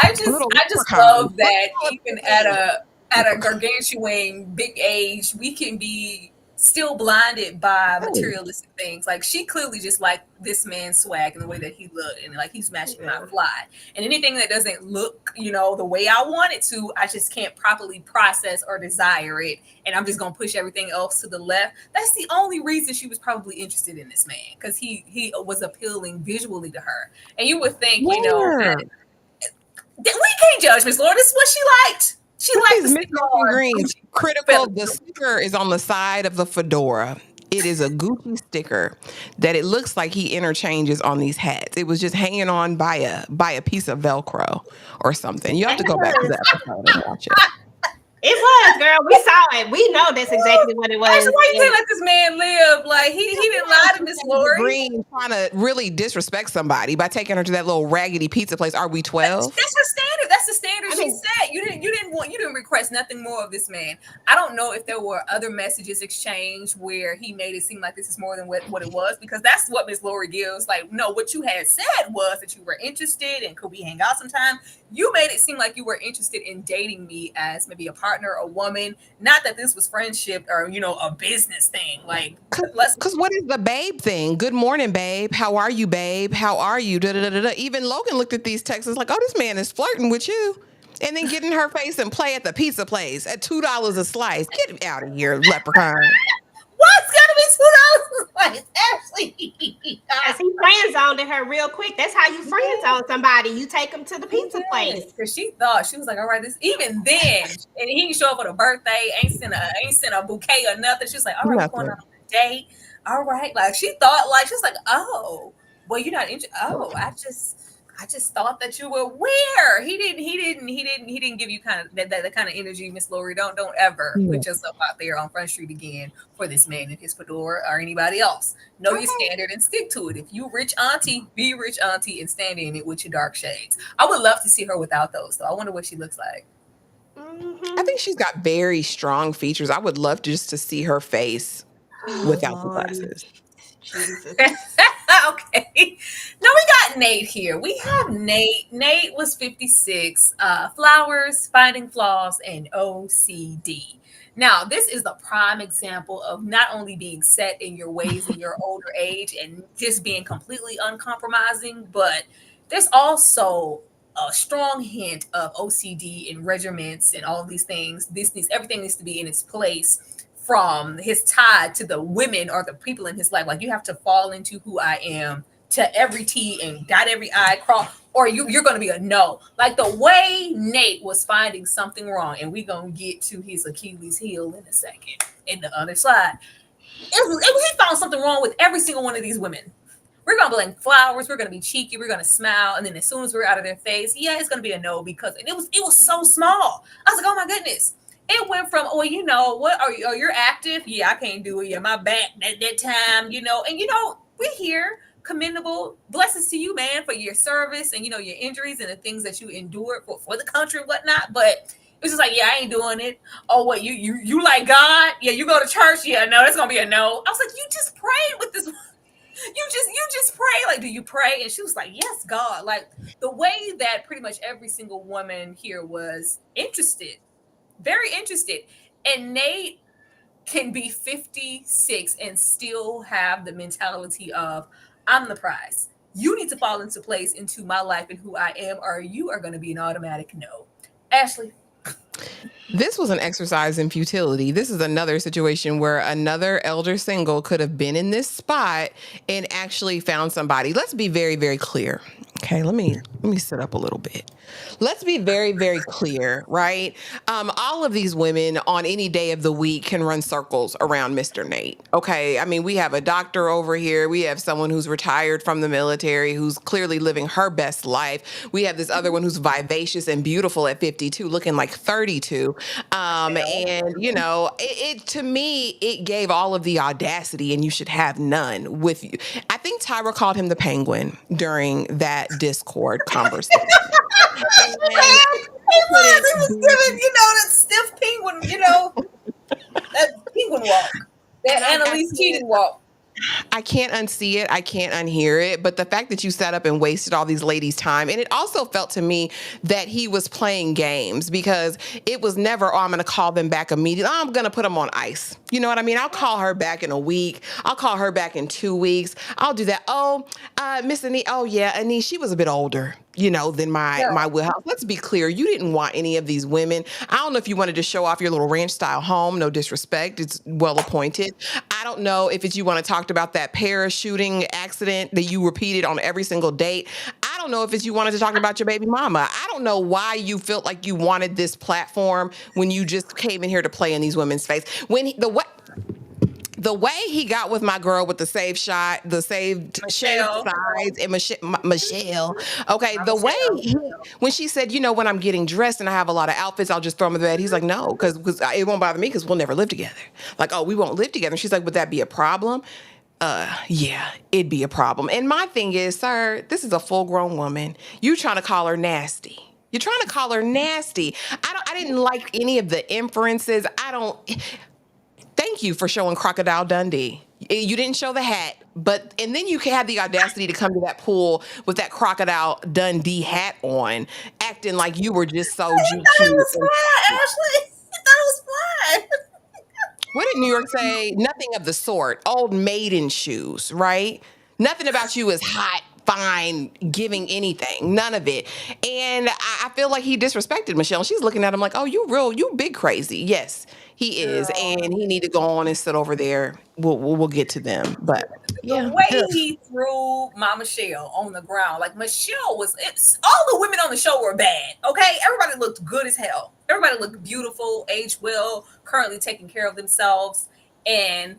just
little
I just
leprechaun.
love that even at a gargantuan big age, we can be still blinded by materialistic things. Like she clearly just liked this man's swag and the way that he looked, and like he's matching my fly. And anything that doesn't look, the way I want it to, I just can't properly process or desire it. And I'm just gonna push everything else to the left. That's the only reason she was probably interested in this man, because he was appealing visually to her. And you would think,
Where?
we can't judge Miss Lord. This is what she liked. She
What
liked
is
the
Miss
sticker
Murphy
on
Green's
Gucci
critical? The sticker is on the side of the fedora. It is a Gucci sticker that it looks like he interchanges on these hats. It was just hanging on by a piece of Velcro or something. You have to go back to the episode and watch it.
It was, girl. We saw it. We know that's exactly what it
Actually,
was.
why you
And
can't let this man live? Like he didn't lie to Miss Lori.
Green trying to really disrespect somebody by taking her to that little raggedy pizza place. Are we 12?
That's her standard. That's the standard
I
she
mean,
set. You didn't request nothing more of this man. I don't know if there were other messages exchanged where he made it seem like this is more than what it was, because that's what Miss Lori gives. Like, no, what you had said was that you were interested and could we hang out sometime. You made it seem like you were interested in dating me as maybe a partner, a woman, not that this was friendship or a business thing. Like, let's
Because what is the babe thing? Good morning, babe. How are you, babe? How are you? Da, da, da, da, da. Even Logan looked at these texts like, oh, this man is flirting with you. And then get in her face and play at the pizza place at $2 a slice. Get out of here, leprechaun.
what's gonna be $2 like Ashley.
as he friend zoned her real quick. That's how you friend zone somebody. You take them to the pizza place.
Because she thought she was like, all right, this even then, and he didn't show up for the birthday, ain't sent a bouquet or nothing. She was like, all right, we're going
Nothing.
on a date. All right. Like she thought, like she was like, oh, well, you're not interested. Oh, I just thought that you were where he didn't give you kind of that kind of energy, Miss Lori. Don't ever
Yeah.
put yourself out there on Front Street again for this man in his fedora or anybody else. Know your
Okay.
standard and stick to it. If you rich auntie, be rich auntie and stand in it with your dark shades. I would love to see her without those, though. I wonder what she looks like.
I
Mm-hmm.
think she's got very strong features. I would love just to see her face
Oh,
without the
Lordy.
glasses.
Jesus.
Okay. Now we got Nate here. We have Nate. Nate was 56. Flowers, finding flaws, and OCD. Now, this is the prime example of not only being set in your ways in your older age and just being completely uncompromising, but there's also a strong hint of OCD and regiments and all of these things. Everything needs to be in its place, from his tie to the women or the people in his life. Like, you have to fall into who I am to every T and dot every I, cross, or you're going to be a no. Like the way Nate was finding something wrong, and we're going to get to his Achilles heel in a second in the other slide. He found something wrong with every single one of these women. We're gonna blame flowers. We're gonna be cheeky. We're gonna smile, and then as soon as we're out of their face, yeah, it's gonna be a no, because and it was so small. I was like, oh my goodness. It went from, oh, what are you? Oh, you're active. Yeah, I can't do it. Yeah, my back that time. And we're here. Commendable blessings to you, man, for your service and your injuries and the things that you endured for the country and whatnot. But it's just like, yeah, I ain't doing it. Oh, what, you like God? Yeah, you go to church? Yeah, no, that's gonna be a no. I was like, you just prayed with this. You just pray. Like, do you pray? And she was like, yes, God. Like, the way that pretty much every single woman here was interested, very interested. And Nate can be 56 and still have the mentality of, I'm the prize. You need to fall into place into my life and who I am, or you are going to be an automatic no. Ashley.
This was an exercise in futility. This is another situation where another elder single could have been in this spot and actually found somebody. Let's be very, very clear. Okay, let me sit up a little bit. Let's be very, very clear, right? All of these women on any day of the week can run circles around Mr. Nate. Okay, I mean, we have a doctor over here. We have someone who's retired from the military, who's clearly living her best life. We have this other one who's vivacious and beautiful at 52, looking like 32. And it to me, it gave all of the audacity, and you should have none with you. I think Tyra called him the penguin during that Discord conversation. And
He was giving, that stiff penguin, that penguin walk, that Annalise Keating walk.
I can't unsee it. I can't unhear it. But the fact that you sat up and wasted all these ladies' time, and it also felt to me that he was playing games, because it was never, oh, I'm going to call them back immediately. Oh, I'm going to put them on ice. You know what I mean? I'll call her back in a week. I'll call her back in 2 weeks. I'll do that. Oh, Miss Anise. Oh, yeah, Anise, she was a bit older, than my wheelhouse. Let's be clear. You didn't want any of these women. I don't know if you wanted to show off your little ranch style home. No disrespect. It's well appointed. I don't know if it's you want to talk about that parachuting accident that you repeated on every single date. I don't know if it's you wanted to talk about your baby mama. I don't know why you felt like you wanted this platform when you just came in here to play in these women's face. The the way he got with my girl with the saved shot, the saved shaved
Michelle,
sides, and Michelle. Okay,
my
the way
Michelle.
when she said, when I'm getting dressed and I have a lot of outfits, I'll just throw them in the bed. He's like, no, because it won't bother me because we'll never live together. Like, oh, we won't live together. And she's like, would that be a problem? Yeah, it'd be a problem. And my thing is, sir, this is a full grown woman. You trying to call her nasty. You're trying to call her nasty. I didn't like any of the inferences. I don't thank you for showing Crocodile Dundee. You didn't show the hat, and then you had the audacity to come to that pool with that Crocodile Dundee hat on, acting like you were just so
He thought it
GQ.
was fun, Ashley. He thought it was fun.
What did New York say? Nothing of the sort. Old maiden shoes, right? Nothing about you is hot, fine, giving anything. None of it. And I feel like he disrespected Michelle. She's looking at him like, oh, you big crazy. Yes, he is.
Girl.
And he need to go on and sit over there. We'll get to them. But
The
yeah.
way he threw my Michelle on the ground, like Michelle all the women on the show were bad. Okay, everybody looked good as hell. Everybody looked beautiful, aged well, currently taking care of themselves. And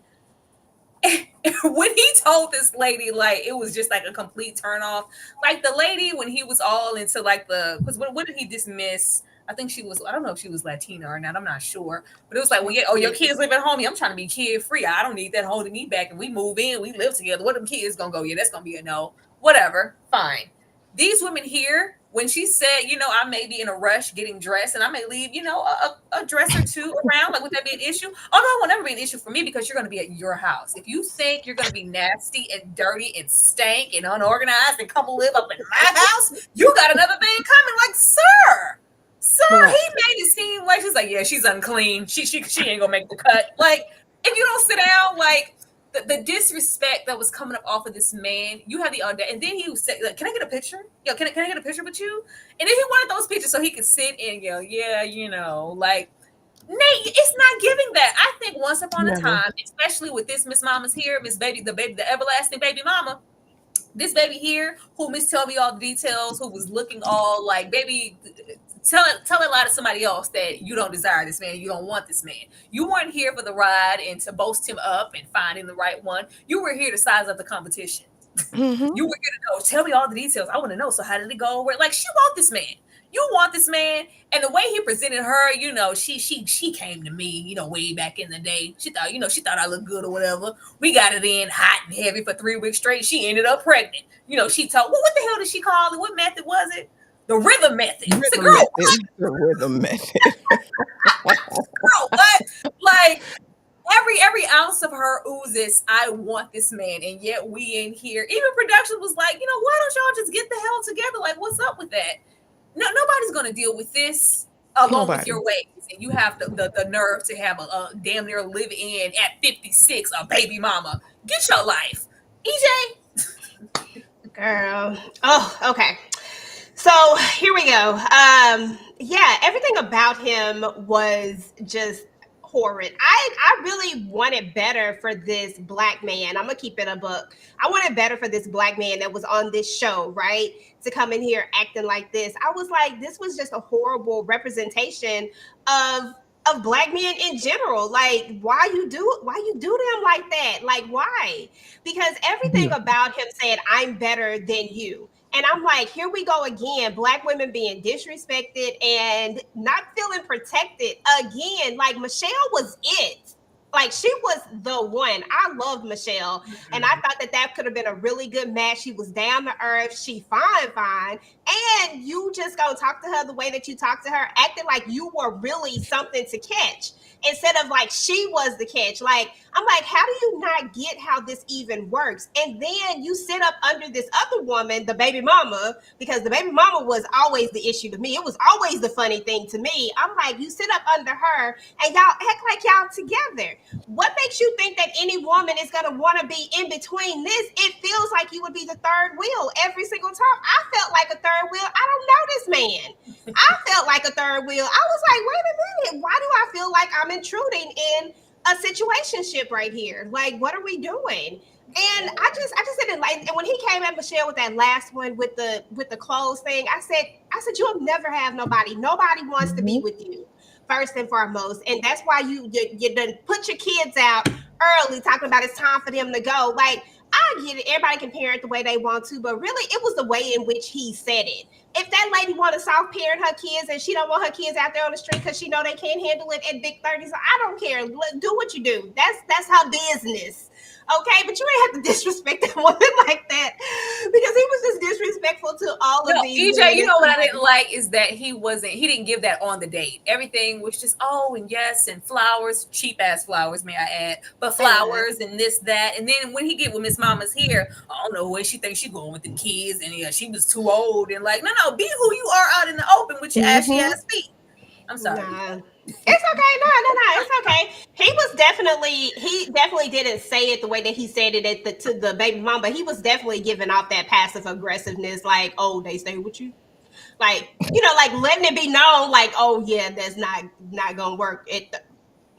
when he told this lady, like, it was just like a complete turn off. Like the lady, when he was all into like because what did he dismiss? I think I don't know if she was Latina or not. I'm not sure. But it was like, well, yeah, oh, your kids live at home. Yeah, I'm trying to be kid free. I don't need that holding me back. And we move in, we live together. What them kids gonna go? Yeah, that's gonna be a no. Whatever. Fine. These women here, when she said, I may be in a rush getting dressed and I may leave, a dress or two around, like, would that be an issue? Oh, no, it will never be an issue for me because you're going to be at your house. If you think you're going to be nasty and dirty and stank and unorganized and come live up in my house, you got another thing coming. Like, sir, he made it seem like she's like, yeah, she's unclean. She ain't gonna make the cut. Like, if you don't sit down, like the disrespect that was coming up off of this man, you had the audacity. And then he would say, like, can I get a picture? Yeah, can I get a picture with you? And then he wanted those pictures so he could sit and go, yeah, like, Nate, it's not giving that. I think once upon a time, especially with this Miss Mama's here, the everlasting baby mama, this baby here, who Miss tell me all the details, who was looking all like, baby, tell a lot of somebody else that you don't desire this man, you don't want this man. You weren't here for the ride and to boast him up and finding the right one. You were here to size up the competition.
Mm-hmm.
You were here to know, tell me all the details. I want to know. So how did it go? Like, she want this man. You want this man. And the way he presented her, she came to me, way back in the day. She thought I looked good or whatever. We got it in hot and heavy for 3 weeks straight. She ended up pregnant. She told, well, what the hell did she call it? What method was it? The rhythm method.
The rhythm method.
Girl, what? Like, every ounce of her oozes, I want this man. And yet we in here, even production was like, why don't y'all just get the hell together? Like, what's up with that? No, nobody's gonna deal with this along with your ways. And you have the nerve to have a damn near live in at 56, a baby mama. Get your life. EJ.
Girl. Oh, okay. So here we go. Yeah, everything about him was just horrid. I really wanted better for this black man. I'm gonna keep it a book. I wanted better for this black man that was on this show, right? To come in here acting like this. I was like, this was just a horrible representation of black men in general. Like, why you do them like that? Like, why? Because everything about him said, I'm better than you. And I'm like, here we go again. Black women being disrespected and not feeling protected again. Like, Michelle was it. Like, she was the one. I loved Michelle. Mm-hmm. And I thought that could have been a really good match. She was down to earth. She fine. And you just go talk to her the way that you talk to her, acting like you were really something to catch. Instead of like she was the catch. Like, I'm like, how do you not get how this even works? And then you sit up under this other woman, the baby mama, because the baby mama was always the issue to me. It was always the funny thing to me. I'm like, you sit up under her and y'all act like y'all together. What makes you think that any woman is going to want to be in between this? It feels like you would be the third wheel every single time. I felt like a third wheel. I don't know this man. I felt like a third wheel. I was like, wait a minute. Why do I feel like I'm intruding in a situationship right here? Like, what are we doing? And I just didn't like. And when he came at Michelle with that last one with the clothes thing, I said you'll never have nobody. Nobody wants to be with you, first and foremost. And that's why you done put your kids out early, talking about it's time for them to go. Like, I get it. Everybody can parent the way they want to, but really, it was the way in which he said it. If that lady want to soft parent her kids and she don't want her kids out there on the street because she know they can't handle it at big 30s, I don't care. Do what you do. That's her business. Okay, but you ain't have to disrespect that woman like that because he was just disrespectful to all
No,
of these
EJ,
women.
you
It's
know what I
like,
didn't like is that he didn't give that on the date. Everything was just, oh, and yes, and flowers, cheap ass flowers, may I add, but flowers and this, that. And then when he get with Miss Mama's here, I don't know where she thinks she going with the kids. And yeah, she was too old. And like, no, be who you are out in the open with your ashy
Mm-hmm.
ass feet. I'm sorry.
nah, it's okay. No, it's okay. He definitely didn't say it the way that he said it to the baby mom, but he was definitely giving off that passive aggressiveness, like, oh, they stay with you, like, like letting it be known, like, oh yeah, that's not gonna work.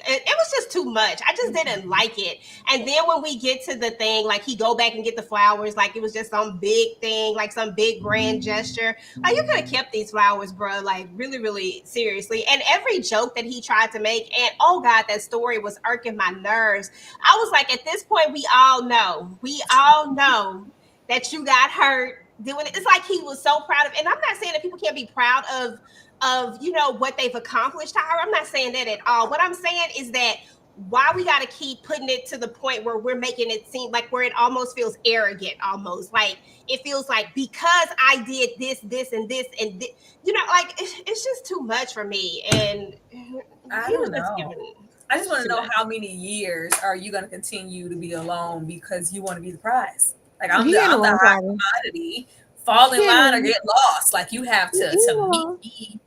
It was just too much. I just didn't like it. And then when we get to the thing, like he go back and get the flowers, like it was just some big thing, like some big grand gesture. Like you could have kept these flowers, bro. Like really, really seriously. And every joke that he tried to make, and oh god, that story was irking my nerves. I was like, at this point, we all know that you got hurt doing it. It's like he was so proud of, and I'm not saying that people can't be proud of what they've accomplished, Tyra. I'm not saying that at all. What I'm saying is that why we got to keep putting it to the point where we're making it seem like where it almost feels arrogant, almost like it feels like because I did this and this and this, like it's just too much for me. And
I
he was
don't
just
know.
giving
I just want
too
to know
much.
how many years are you going to continue to be alone because you want to be the prize? Like
He ain't
I'm the
alone,
high
Tyra.
commodity. Fall in
He ain't
line or
alone.
get lost. Like you have
He
to
ain't
meet
alone.
me.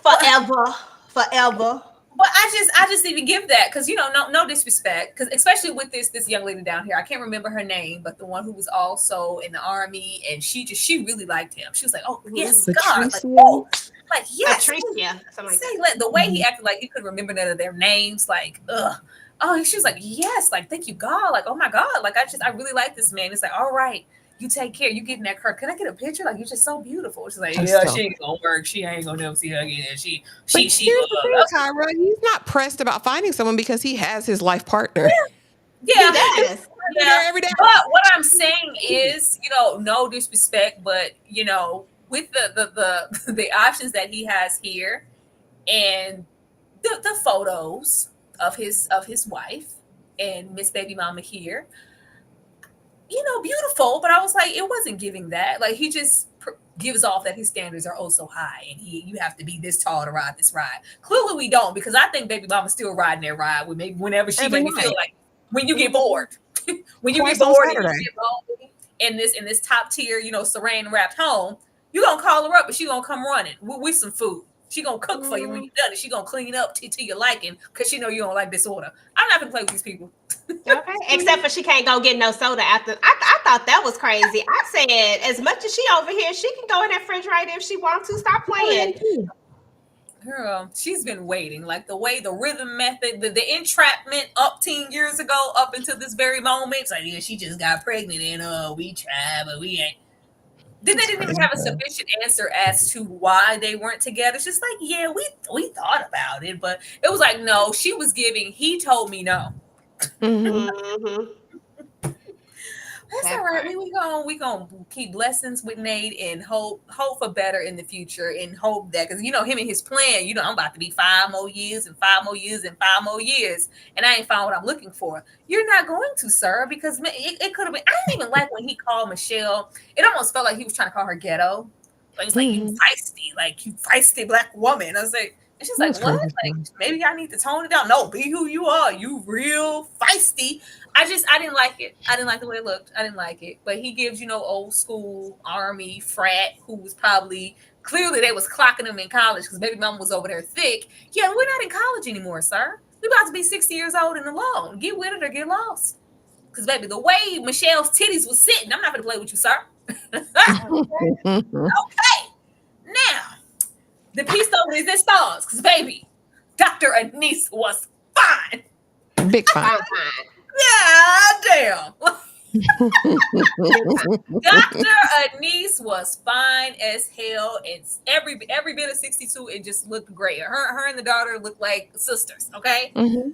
But
Forever.
I just even give that because no disrespect because especially with this young lady down here, I can't remember her name, but the one who was also in the army, and she really liked him. She was like, oh yes, God, like
Patricia.
oh, like yes.
Patricia, something like
Say
that.
the way he acted like he couldn't remember none of their names, like ugh. Oh, she was like, yes, like thank you, God, like oh my God, like I really like this man. It's like, all right, you take care. You getting that Kirk? Can I get a picture? Like you're just so beautiful. She's like,
Just
yeah,
so.
she ain't gonna work. She ain't gonna never see her again.
But
She
here's the thing, Tyra. He's not pressed about finding someone because he has his life partner.
He
yeah.
does.
Be
Yeah,
there every day.
but what I'm saying is, no disrespect, but with the options that he has here and the photos of his wife and Miss Baby Mama here, beautiful. But I was like, it wasn't giving that. Like he just gives off that his standards are oh so high, and you have to be this tall to ride this ride. Clearly, we don't because I think Baby Mama's still riding that ride with maybe whenever she
Every
made me feel
night.
like when you get bored, when you get
Twice on
bored and you
Saturday.
get lonely in this top tier, serene wrapped home, you gonna call her up and she gonna come running with some food. She gonna cook for you when
Mm,
you're done, and she gonna clean up to your liking because she know you don't like disorder. I'm not gonna play with these people.
okay. Except for she can't go get no soda after. I thought that was crazy. I said, as much as she over here, she can go in that refrigerator if she wants to. Stop playing.
Girl, she's been waiting. Like the way the rhythm method, the entrapment up 10 years ago, up until this very moment. It's like, yeah, she just got pregnant and we tried, but we ain't. Then they
It's
didn't even
crazy.
have a sufficient answer as to why they weren't together. It's just like, yeah, we thought about it, but it was like, no, she was giving, he told me no.
Mm-hmm.
Mm-hmm.
That's all
That
right.
part.
We gonna keep blessings with Nate and hope for better in the future and hope that because him and his plan. I'm about to be 5 more years and 5 more years and 5 more years, and I ain't found what I'm looking for. You're not going to, sir, because it could have been. I didn't even like when he called Michelle. It almost felt like he was trying to call her ghetto. Like he's like
Mm-hmm.
you feisty black woman. I was like, and she's
It
like,
was
what?
crazy.
Like maybe I need to tone it down. No, be who you are. You real feisty. I didn't like it. I didn't like the way it looked. I didn't like it. But he gives, old school army frat who was probably clearly they was clocking him in college because baby mama was over there thick. Yeah, we're not in college anymore, sir. We about to be 60 years old and alone. Get with it or get lost. Because baby, the way Michelle's titties was sitting, I'm not gonna play with you, sir.
Okay.
Now, the piece over is this stars, because baby, Dr. Anise was fine.
Big fun.
Fine, fine.
Yeah, damn.
Big time.
Dr. Anise was fine as hell. It's every bit of 62. It just looked great. Her and the daughter looked like sisters. Okay.
Mm-hmm.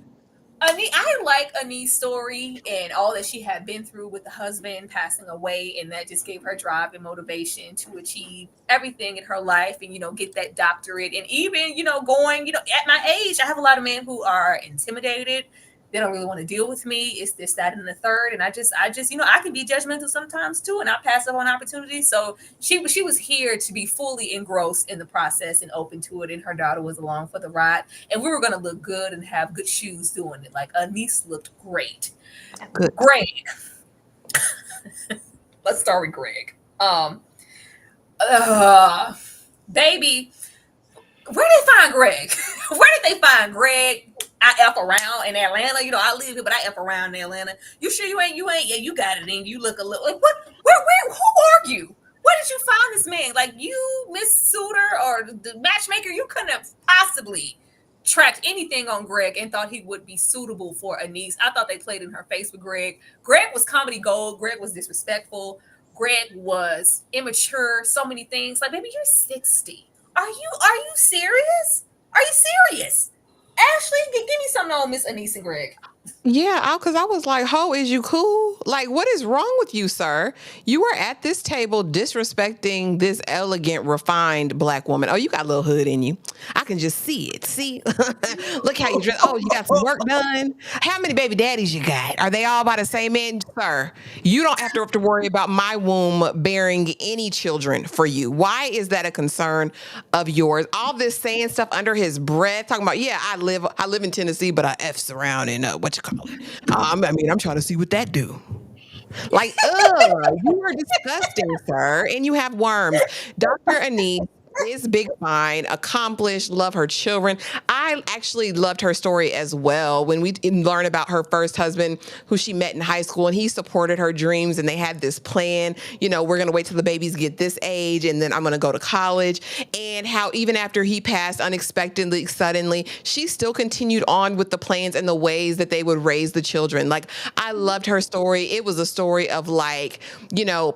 I like Anise's story and all that she had been through with the husband passing away, and that just gave her drive and motivation to achieve everything in her life, and get that doctorate, and even going at my age, I have a lot of men who are intimidated. They don't really want to deal with me. It's this, that, and the third, and I just I can be judgmental sometimes too, and I pass up on opportunities. So she was here to be fully engrossed in the process and open to it, and her daughter was along for the ride, and we were going to look good and have good shoes doing it. Like Anise looked great.
Good.
Greg, let's start with Greg. Uh, Baby, where did they find Greg? Where did they find Greg? I F around in Atlanta. I live here, but I F around in Atlanta. You sure you ain't? Yeah, you got it in. You look a little like what? Who are you? Where did you find this man? Like you, Miss Suitor or the matchmaker, you couldn't have possibly tracked anything on Greg and thought he would be suitable for Anise. I thought they played in her face with Greg. Greg was comedy gold. Greg was disrespectful. Greg was immature. So many things. Like, baby, you're 60. Are you serious? Are you serious? Ashley, give me something on Miss Anise and Greg.
Yeah, because I was like, "Ho, is you cool? Like, what is wrong with you, sir? You were at this table disrespecting this elegant, refined black woman. Oh, you got a little hood in you. I can just see it. See, look how you dress. Oh, you got some work done. How many baby daddies you got? Are they all by the same man, sir? You don't have to worry about my womb bearing any children for you. Why is that a concern of yours? All this saying stuff under his breath, talking about, yeah, I live in Tennessee, but I f's around in what you call it. I'm trying to see what that do. Like, you are disgusting, sir, and you have worms. Dr. Anise is big, fine, accomplished, love her children. I actually loved her story as well when we learned about her first husband who she met in high school, and he supported her dreams, and they had this plan, we're going to wait till the babies get this age, and then I'm going to go to college, and how even after he passed unexpectedly, suddenly, she still continued on with the plans and the ways that they would raise the children. Like, I loved her story. It was a story of like,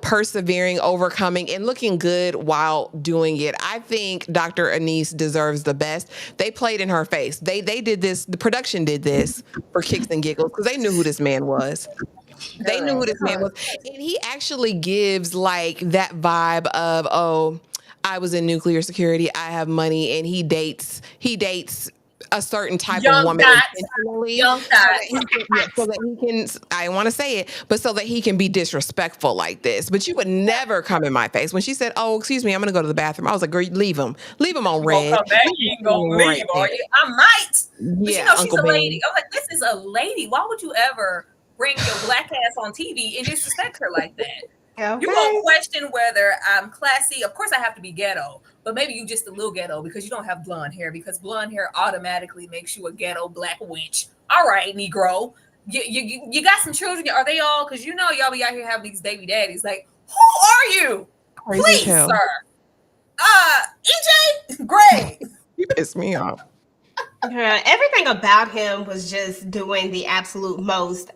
persevering, overcoming, and looking good while doing it. I think Dr. Anise deserves the best. They played in her face. They did this. The production did this for kicks and giggles because they knew who this man was. They knew who this man was, and he actually gives like that vibe of, oh, I was in nuclear security. I have money, and he dates a certain type of
Young
woman
dots.
intentionally
Young dots.
so that he can, I want to say it, but so that he can be disrespectful like this. But you would never come in my face. When she said, "Oh, excuse me, I'm going to go to the bathroom," I was like, "Girl, leave him on
You gonna
red.
come back? You ain't gonna leave,
Right
are
there."
you? I might, but
Yeah,
she's
Uncle
a lady.
Ben.
I was like, this is a lady. Why would you ever bring your black ass on TV and disrespect her like that? You're gonna
Okay.
question whether I'm classy. Of course, I have to be ghetto, but maybe you just a little ghetto because you don't have blonde hair. Because blonde hair automatically makes you a ghetto black wench. All right, Negro. You got some children. Are they all? Because y'all be out here having these baby daddies. Like, who are you?
Crazy as
Please,
hell.
sir. EJ, Greg.
You pissed me off.
Yeah, everything about him was just doing the absolute most.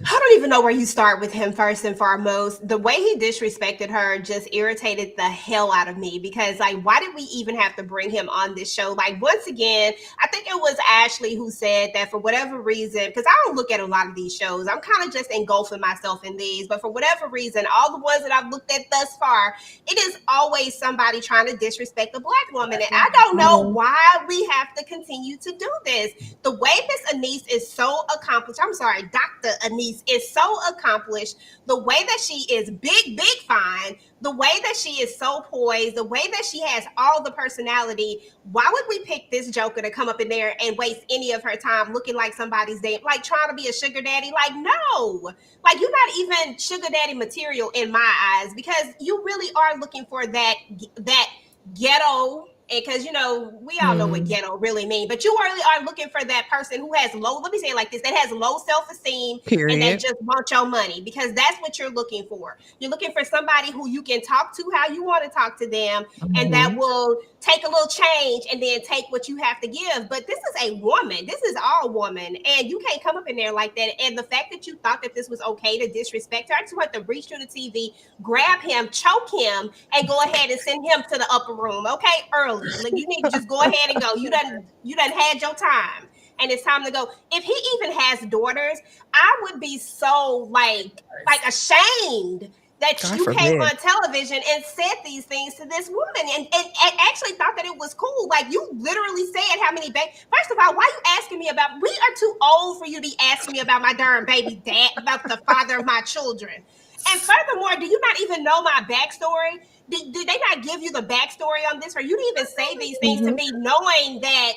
I don't even know where you start with him first and foremost. The way he disrespected her just irritated the hell out of me because, like, why did we even have to bring him on this show? Like, once again, I think it was Ashley who said that for whatever reason, because I don't look at a lot of these shows, I'm kind of just engulfing myself in these, but for whatever reason, all the ones that I've looked at thus far, it is always somebody trying to disrespect a black woman. And I don't know why we have to continue to do this. The way Miss Anise is so accomplished, I'm sorry, Dr. Anise is so accomplished, the way that she is big, big fine, the way that she is so poised, the way that she has all the personality, why would we pick this joker to come up in there and waste any of her time looking like somebody's damn, like trying to be a sugar daddy? Like, no, like you're not even sugar daddy material in my eyes because you really are looking for that ghetto, because we all know what
Mm,
ghetto really mean, but you really are looking for that person who has low, let me say it like this, that has low self-esteem and that
period.
just want your money, because that's what you're looking for. You're looking for somebody who you can talk to how you want to talk to them, and that
Mhm.
will take a little change and then take what you have to give. But this is a woman, this is all woman, and you can't come up in there like that. And the fact that you thought that this was okay to disrespect her, I just want to reach through the TV, grab him, choke him, and go ahead and send him to the upper room, okay, early. Like, you need to just go ahead and go. You done had your time. and it's time to go. If he even has daughters, I would be so like ashamed that
God
you came
forbid.
on television and said these things to this woman and actually thought that it was cool. Like, you literally said how many babies. First of all, why are you asking me about? We are too old for you to be asking me about my darn baby dad, about the father of my children. And furthermore, do you not even know my backstory? Did they not give you the backstory on this, or you didn't even say these things to
Mhm.
me, knowing that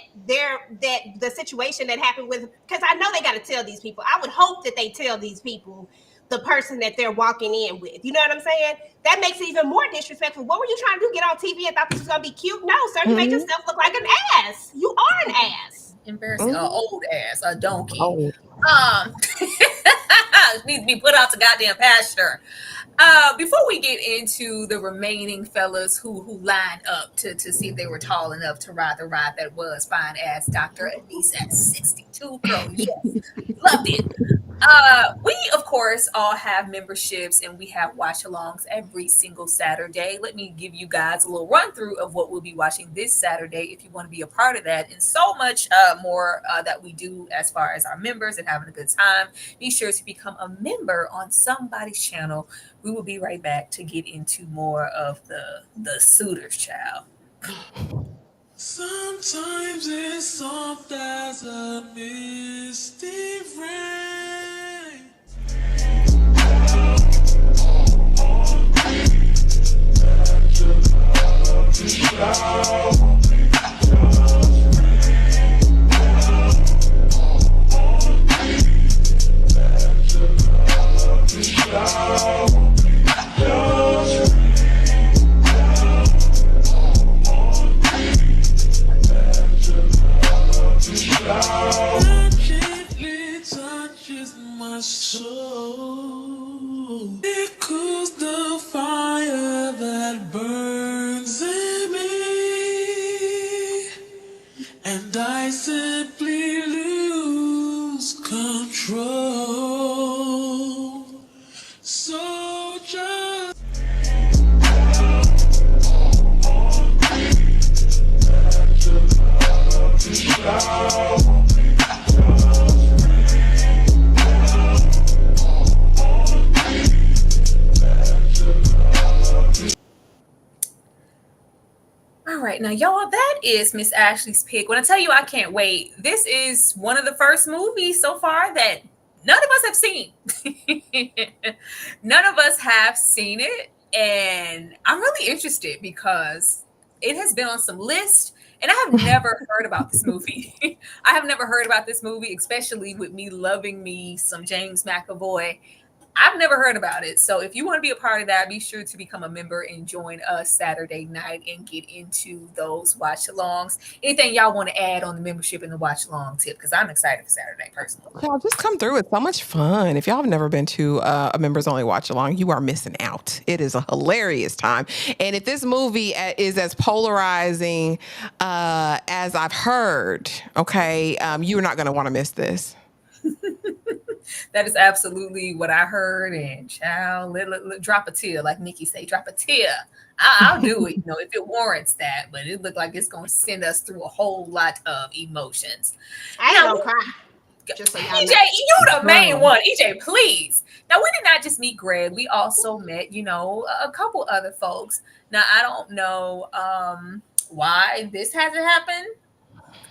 the situation that happened with? Because I know they got to tell these people. I would hope that they tell these people the person that they're walking in with. You know what I'm saying? That makes it even more disrespectful. What were you trying to do? Get on TV and thought this was gonna be cute? No, sir. You made
Mhm.
yourself look like an ass. You are an ass.
Embarrassing.
Mhm.
Old ass, a donkey.
Oh,
Um, needs to be put out to goddamn pasture. Before we get into the remaining fellas who lined up to see if they were tall enough to ride the ride that was fine ass Dr. Anise at 62. Girl, yes, loved it. We of course all have memberships and we have watch alongs every single Saturday. Let me give you guys a little run through of what we'll be watching this Saturday if you want to be a part of that, and so much more that we do as far as our members and having a good time. Be sure to become a member on somebody's channel. We will be right back to get into more of the suitors, child. Sometimes it's soft as a misty rain. That gently touches my soul. It cools the fire that burns in me, and I simply lose control. So just all right, now y'all, that is Miss Ashley's pick. When I tell you I can't wait, this is one of the first movies so far that none of us have seen. None of us have seen it, and I'm really interested because it has been on some list, and I have never heard about this movie. I have never heard about this movie, especially with me loving me some James McAvoy. I've never heard about it. So if you want to be a part of that, be sure to become a member and join us Saturday night and get into those watch alongs. Anything y'all want to add on the membership and the watch along tip? Because I'm excited for Saturday personally.
y'all just come through. It's so much fun. If y'all have never been to a members only watch along, you are missing out. It is a hilarious time. And if this movie is as polarizing as I've heard, okay, you are not going to want to miss this.
That is absolutely what I heard. And child, drop a tear, like Nikki say, drop a tear. I'll do it, if it warrants that. But it looked like it's going to send us through a whole lot of emotions.
I ain't
Now,
gonna cry. Just so y'all
EJ,
know.
you the main
Girl.
one. EJ, please. Now, we did not just meet Greg. We also met, a couple other folks. Now, I don't know why this hasn't happened.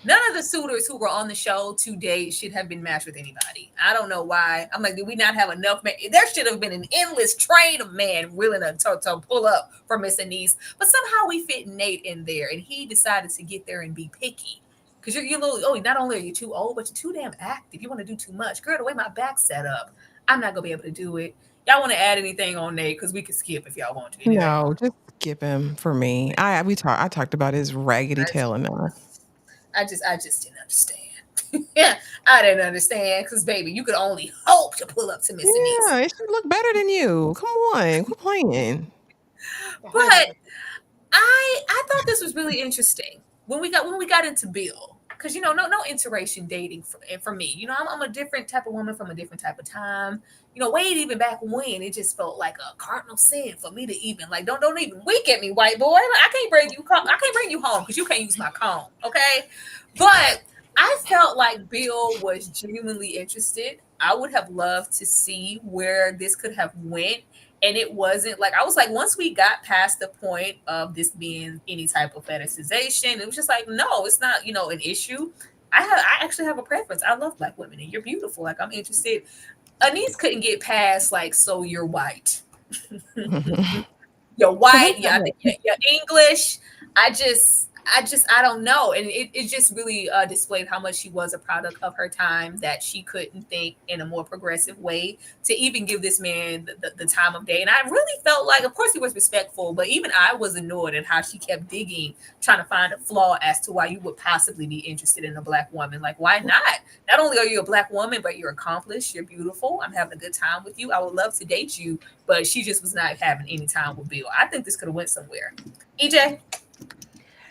None of the suitors who were on the show today should have been matched with anybody. I don't know why. I'm like, did we not have enough men? There should have been an endless train of men willing to pull up for Miss Anise. But somehow we fit Nate in there, and he decided to get there and be picky. Because you're little, not only are you too old, but you're too damn active. You want to do too much. Girl, the way my back's set up, I'm not going to be able to do it. Y'all want to add anything on Nate? Because we can skip if y'all want to. Anyway.
No, just skip him for me. I talked about his raggedy tail enough.
I just didn't understand. Yeah, I didn't understand because baby, you could only hope to pull up to Miss Anise.
Yeah, it should look better than you. Come on, quit playing.
But I thought this was really interesting when we got into Bill, because no interracial dating for me. I'm a different type of woman from a different type of time. Way even back when it just felt like a cardinal sin for me to even like don't even wink at me, white boy. Like, I can't bring you home because you can't use my comb, okay? But I felt like Bill was genuinely interested. I would have loved to see where this could have went. And it wasn't like, I was like, once we got past the point of this being any type of fetishization, it was just like, no, it's not, an issue. I actually have a preference. I love black women and you're beautiful. Like, I'm interested. Anise couldn't get past like, so you're white. You're white. Yeah, I think you're English. I don't know. And it just really displayed how much she was a product of her time, that she couldn't think in a more progressive way to even give this man the time of day. And I really felt like, of course, he was respectful, but even I was annoyed at how she kept digging, trying to find a flaw as to why you would possibly be interested in a black woman. Like, why not? Not only are you a black woman, but you're accomplished, you're beautiful. I'm having a good time with you. I would love to date you, but she just was not having any time with Bill. I think this could have went somewhere. EJ?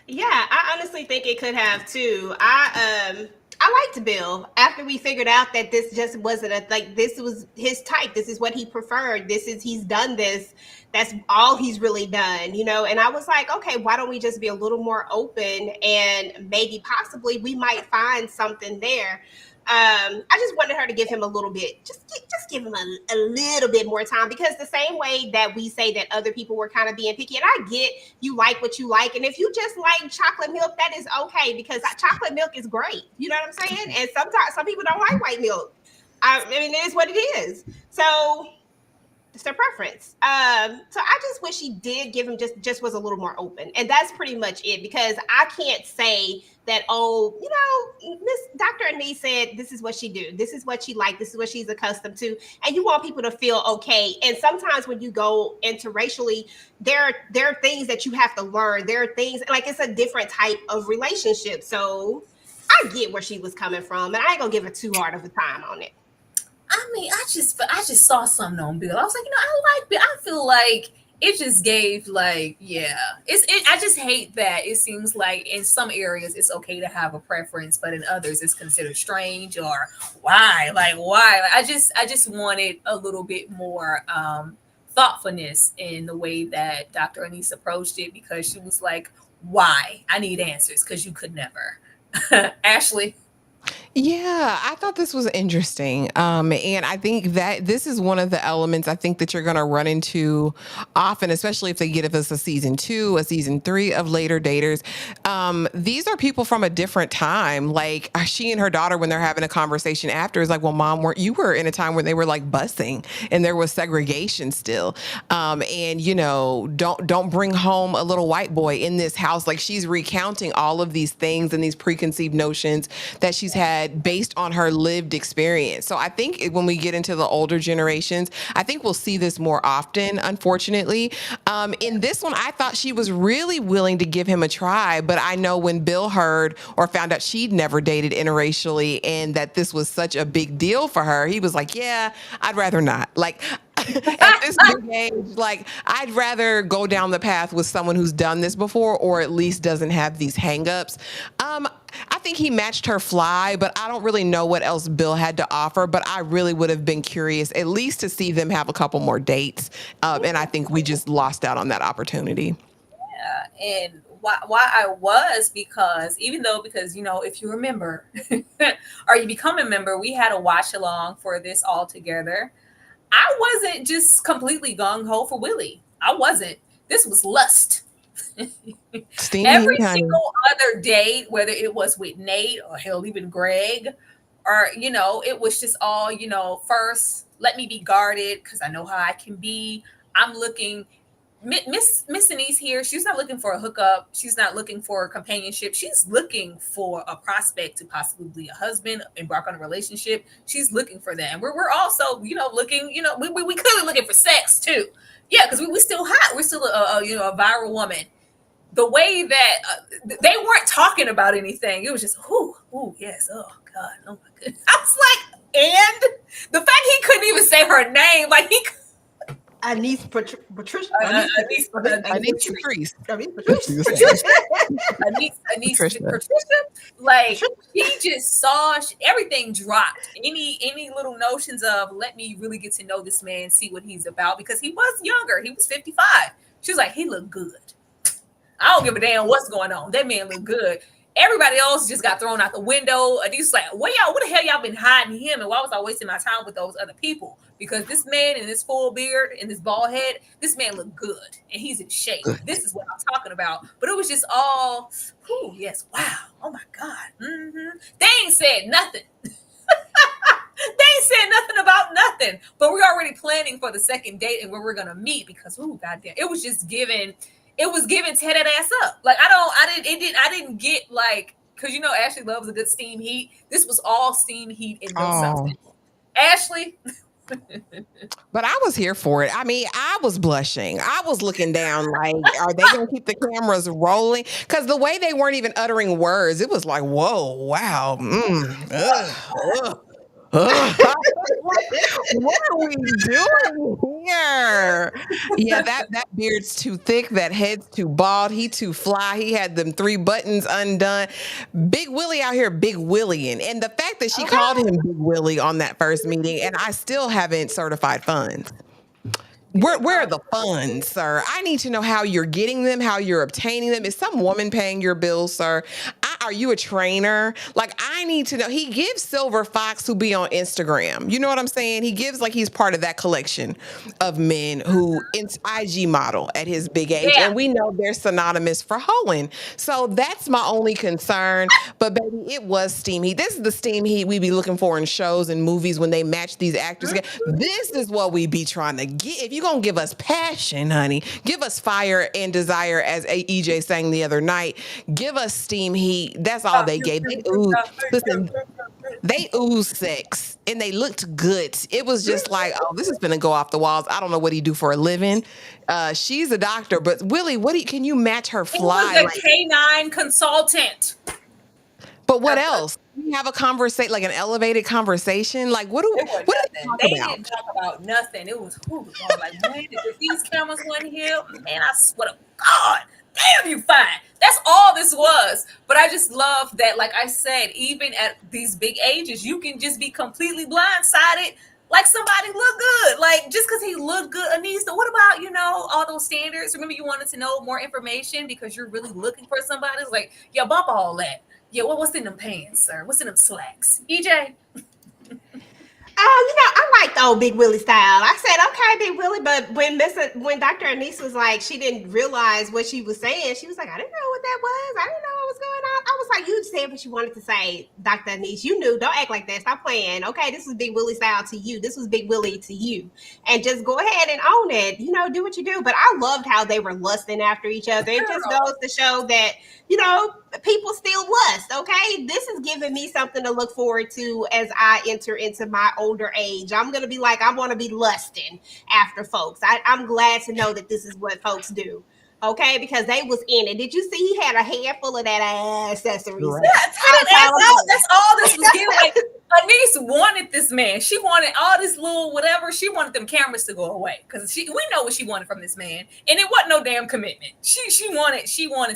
Yeah, I honestly think it could have too. I liked Bill after we figured out that this just wasn't a like this was his type. This is what he preferred. This is he's done this. That's all he's really done, you know. And I was like, okay, why don't we just be a little more open and maybe possibly we might find something there. I just wanted her to give him a little bit, just give him a little bit more time because the same way that we say that other people were kind of being picky, and I get you like what you like, and if you just like chocolate milk, that is okay because chocolate milk is great. You know what I'm saying? And sometimes some people don't like white milk. I mean, it is what it is. So it's their preference. So I just wish he did give him just was a little more open, and that's pretty much it. Because I can't say that Miss Dr. Anise said this is what she do, this is what she like, this is what she's accustomed to, and you want people to feel okay. And sometimes when you go interracially, there are things that you have to learn. There are things like it's a different type of relationship. So I get where she was coming from, and I ain't gonna give her too hard of a time on it.
I mean, I just saw something on Bill. I was like, I like Bill. I feel like it just gave like, yeah. I just hate that it seems like in some areas it's okay to have a preference, but in others it's considered strange or why? Like why? Like, I just wanted a little bit more thoughtfulness in the way that Dr. Anise approached it because she was like, why? I need answers because you could never. Ashley.
Yeah, I thought this was interesting. And I think that this is one of the elements I think that you're going to run into often, especially if they give us a season 2, a season 3 of Later Daters. These are people from a different time. Like she and her daughter, when they're having a conversation after, is like, well, mom, you were in a time when they were like busing and there was segregation still. And don't bring home a little white boy in this house. Like she's recounting all of these things and these preconceived notions that she's had based on her lived experience. So I think when we get into the older generations, I think we'll see this more often, unfortunately. In this one, I thought she was really willing to give him a try, but I know when Bill heard or found out she'd never dated interracially and that this was such a big deal for her, he was like, yeah, I'd rather not. Like, at this big age, like I'd rather go down the path with someone who's done this before or at least doesn't have these hangups. I think he matched her fly, but I don't really know what else Bill had to offer. But I really would have been curious at least to see them have a couple more dates. And I think we just lost out on that opportunity.
Yeah, and why I was because even though because if you remember or you become a member, we had a watch along for this all together. I wasn't just completely gung ho for Willie. I wasn't. This was lust.
Steamy,
Every
honey.
single other date, whether it was with Nate or hell, even Greg, or it was just all first let me be guarded because I know how I can be. I'm looking. Miss Denise here, she's not looking for a hookup. She's not looking for a companionship. She's looking for a prospect to possibly be a husband, embark on a relationship. She's looking for that. And we're also, looking, we clearly looking for sex too. Yeah, because we still hot. We're still a viral woman. The way that they weren't talking about anything. It was just, ooh, yes. Oh, God. Oh, my goodness. I was like, and the fact he couldn't even say her name, like he
Patricia.
I need Patrice.
Patricia,
Patricia.
Patricia, like he just saw everything dropped. Any little notions of let me really get to know this man, see what he's about because he was younger. He was 55. She was like, he looked good. I don't give a damn what's going on. That man looked good. Everybody else just got thrown out the window. And he's like, what the hell y'all been hiding him? And why was I wasting my time with those other people? Because this man in this full beard and this bald head, this man looked good and he's in shape. This is what I'm talking about. But it was just all, oh, yes, wow. Oh my God. Mm-hmm. They ain't said nothing. They ain't said nothing about nothing. But we're already planning for the second date and where we're gonna meet because goddamn, it was just giving. It was giving tear that ass up. Like I didn't get like because Ashley loves a good steam heat. This was all steam heat and no substance. Ashley.
But I was here for it. I mean, I was blushing. I was looking down like, are they going to keep the cameras rolling? Because the way they weren't even uttering words, it was like, whoa, wow. What are we doing here? Yeah, that beard's too thick. That head's too bald. He too fly. He had them 3 buttons undone. Big Willie out here, Big Willieing. And the fact that she called him Big Willie on that first meeting, and I still haven't certified funds. Where are the funds, sir? I need to know how you're getting them, how you're obtaining them. Is some woman paying your bills, sir? Are you a trainer? Like, I need to know. He gives Silver Fox who be on Instagram. You know what I'm saying? He gives like he's part of that collection of men who IG model at his big age. Yeah. And we know they're synonymous for hoeing. So that's my only concern. But baby, it was steam heat. This is the steam heat we be looking for in shows and movies when they match these actors. This is what we be trying to get. If you gonna give us passion, honey, give us fire and desire, as EJ sang the other night. Give us steam heat. That's all they gave. They ooze sex and they looked good. It was just like, oh, this is gonna go off the walls. I don't know what he do for a living. She's a doctor, but Willie, can you match her fly?
He was a canine consultant.
But what else? We have a conversation, like an elevated conversation. Like, what do
they didn't talk about nothing. It was like, man, if these cameras weren't here, man, I swear to God, damn, you fine. That's all this was. But I just love that, like I said, even at these big ages, you can just be completely blindsided. Like somebody look good, like just because he looked good. Anise, what about all those standards? Remember, you wanted to know more information because you're really looking for somebody. It's like, yeah, bump all that. Yeah, what's in them pants, sir? What's in them slacks? EJ?
I like the old Big Willie style. I said, okay, Big Willie, but when Dr. Anise was like, she didn't realize what she was saying. She was like, I didn't know what that was. I didn't know what was going on. I was like, you said what you wanted to say, Dr. Anise. You knew. Don't act like that. Stop playing. Okay, this was Big Willie style to you. This was Big Willie to you. And just go ahead and own it. Do what you do. But I loved how they were lusting after each other. It just goes to show that, people still lust, okay? This is giving me something to look forward to as I enter into my older age. I'm going to be like, I want to be lusting after folks. I'm glad to know that this is what folks do, okay? Because they was in it. Did you see he had a handful of that accessories?
Right. That's all this was giving. Like, Anise wanted this man. She wanted all this little whatever. She wanted them cameras to go away because we know what she wanted from this man, and it wasn't no damn commitment. She wanted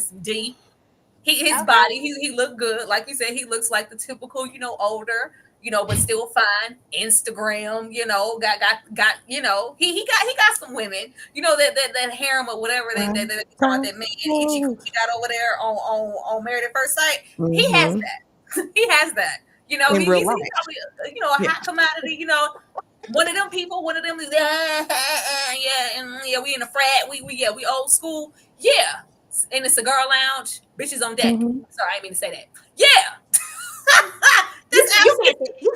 some D. His body, he looked good. Like you said, he looks like the typical, older, but still fine. Instagram, got he got some women, that harem or whatever that man he got over there on Married at First Sight. Mm-hmm. He has that. He has that. He's probably, a hot commodity. One of them people, we in a frat, we old school, yeah. In the cigar lounge, bitches on deck. Mm-hmm. Sorry, I didn't mean to say that. Yeah.
You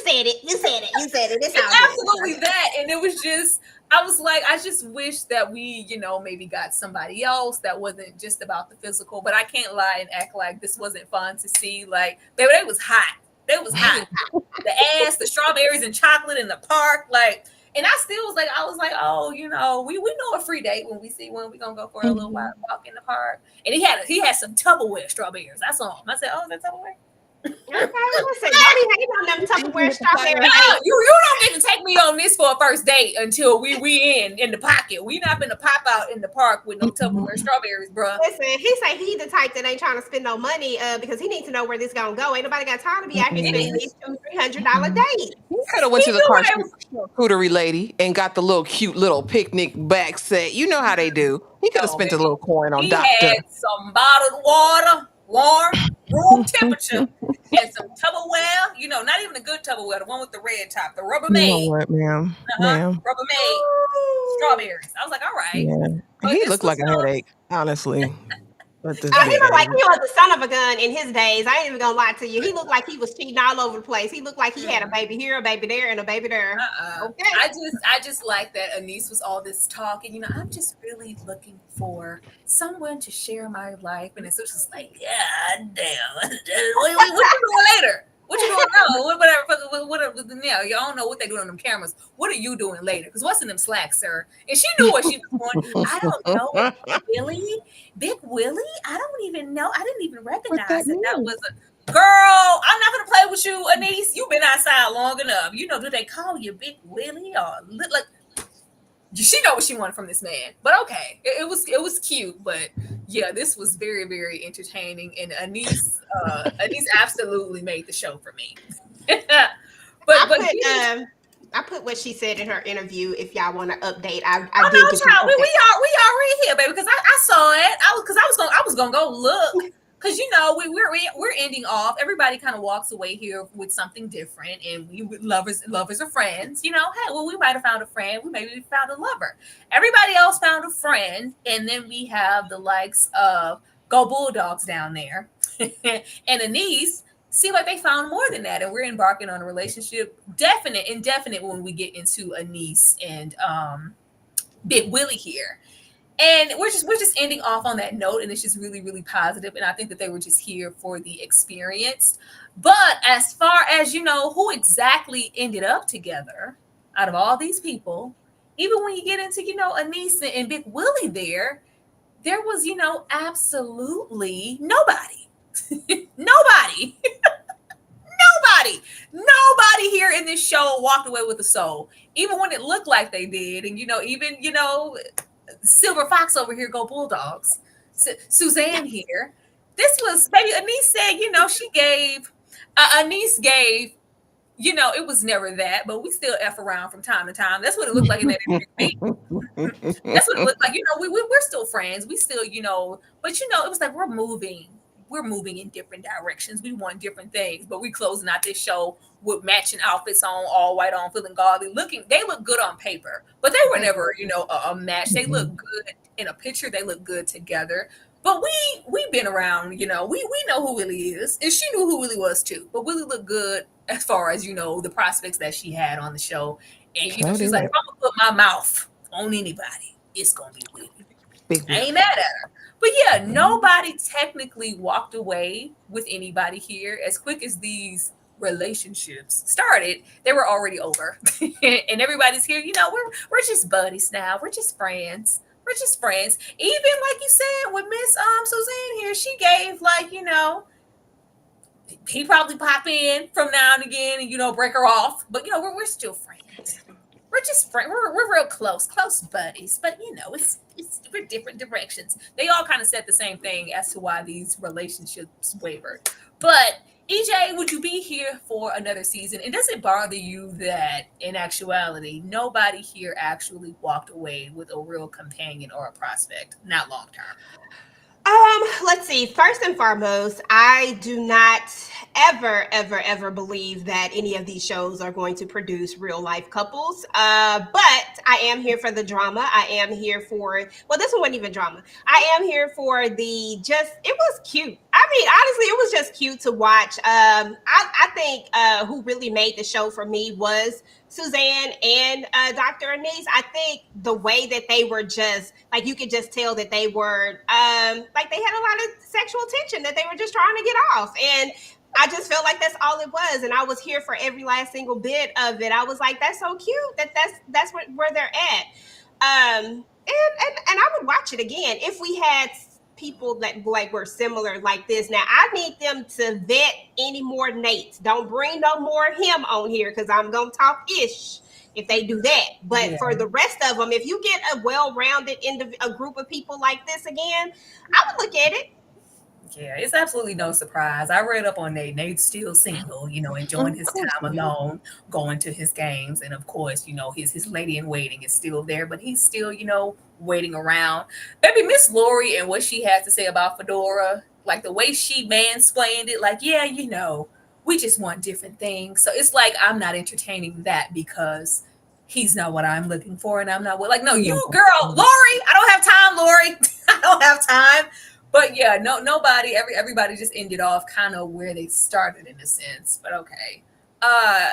said it. It's
absolutely that. And it was just, I was like, I just wish that we, maybe got somebody else that wasn't just about the physical. But I can't lie and act like this wasn't fun to see. Like, baby, they was hot. They was hot. The ass, the strawberries and chocolate in the park, like. And I still was like, oh, we know a free date when we gonna go for a little walk in the park. And he had some Tupperware strawberries. I saw him. I said, oh, is that Tupperware?
Okay, listen, don't be hating on them Tupperware strawberries.
You don't get to take me on this for a first date until we in the pocket. We not gonna pop out in the park with no Tupperware strawberries, bro.
Listen, he say he the type that ain't trying to spend no money because he needs to know where this gonna go. Ain't nobody got time to be out here spending these $200-$300 dates.
He could have went to the charcuterie lady and got the little cute little picnic back set. You know how they do. He could have spent a little coin on Doctor.
He had some bottled water warm, room temperature, and some Tupperware. Not even a good Tupperware, the one with the red top, the
You know
Rubbermaid.
what, ma'am?
Uh-huh.
Ma'am.
Rubbermaid strawberries. I was like, all right.
Yeah.
But
He
this
looked
was
like a headache, honestly. Let this
He
be
looked like
known.
he was the son of a gun in his days. I ain't even gonna lie to you. He looked like he was cheating all over the place. He looked like he had a baby here, a baby there, and a baby there. Okay.
I just like that Anise was all this talk, and I'm just really looking for someone to share my life, and it's just like, yeah, damn, what you doing later? What you doing now? You don't know what they doing on them cameras. What are you doing later? Because what's in them slacks, sir? And she knew what she was doing. I don't know. And Big Willie, I don't even know. I didn't even
What
recognize
that
that
mean?
was a girl. I'm not gonna play with you, Anise. You've been outside long enough. Do they call you Big Willie or like? She know what she wanted from this man, but okay, it was cute, but yeah, this was very very entertaining, and Anise absolutely made the show for me. but
I
but
put
getting
I put what she said in her interview. If y'all want to update, I
Oh
did
no,
get the
child, we
update.
are right here, baby. Because I saw it. I was gonna go look. Because we're ending off. Everybody kind of walks away here with something different, and we lovers are friends. Hey, well, we might have found a friend. We maybe found a lover. Everybody else found a friend, and then we have the likes of Go Bulldogs down there, and Anise. Seem like they found more than that, and we're embarking on a relationship, definite, indefinite, when we get into Anise and Big Willie here. And we're just ending off on that note, and it's just really really positive. And I think that they were just here for the experience. But as far as who exactly ended up together out of all these people, even when you get into Anise and Big Willie, there was absolutely nobody, nobody. Nobody here in this show walked away with a soul, even when it looked like they did. And even Silver Fox over here, Go Bulldogs. Suzanne here. This was baby Anise said, Anise gave, it was never that, but we still F around from time to time. That's what it looked like in that interview. That's what it looked like. We're still friends. We still, but it was like we're moving in different directions. We want different things, but we closing out this show with matching outfits on, all white on, feeling godly. They look good on paper, but they were never, a match. They look good in a picture. They look good together. But we've been around, we know who Willie is, and she knew who Willie was too. But Willie looked good as far as the prospects that she had on the show, and
So
she's
did
like, if
it.
I'm gonna put my mouth on anybody, it's gonna be Willie.
Big
I ain't
Willie.
mad at her. But yeah, nobody technically walked away with anybody here. As quick as these relationships started, they were already over. And everybody's here, we're just buddies now. We're just friends. We're just friends. Even like you said with Miss Suzanne here, she gave he probably pop in from now and again and break her off. But we're still friends. We're just friends. We're real close buddies. But it's we're different directions. They all kind of said the same thing as to why these relationships wavered. But EJ, would you be here for another season? And does it bother you that in actuality nobody here actually walked away with a real companion or a prospect, not long term?
Let's see. First and foremost, I do not ever, ever, ever believe that any of these shows are going to produce real life couples. But I am here for the drama. I am here for, well, this one wasn't even drama. I am here for it was cute. I mean, honestly, it was just cute to watch. I think who really made the show for me was Suzanne and Dr. Anise. I think the way that they were just like, you could just tell that they were like they had a lot of sexual tension that they were just trying to get off. And I just felt like that's all it was. And I was here for every last single bit of it. I was like, that's so cute that's where they're at. And I would watch it again if we had people that like were similar like this. Now I need them to vet any more Nates. Don't bring no more him on here because I'm gonna talk ish if they do that. But
Yeah.
for the rest of them, if you get a well-rounded a group of people like this again, I would look at it.
Yeah, it's absolutely no surprise. I read up on Nate. Nate's still single, enjoying
Of
his
course
time
he is.
alone, going to his games. And of course, his lady in waiting is still there, but he's still, waiting around. Maybe Miss Lori and what she had to say about Fedora. like the way she mansplained it, like, yeah, we just want different things. So it's like I'm not entertaining that because he's not what I'm looking for, and I'm not what, like, no, you girl, Lori, I don't have time, Lori. I don't have time. But yeah, no, nobody, everybody just ended off kind of where they started in a sense. But okay. Uh,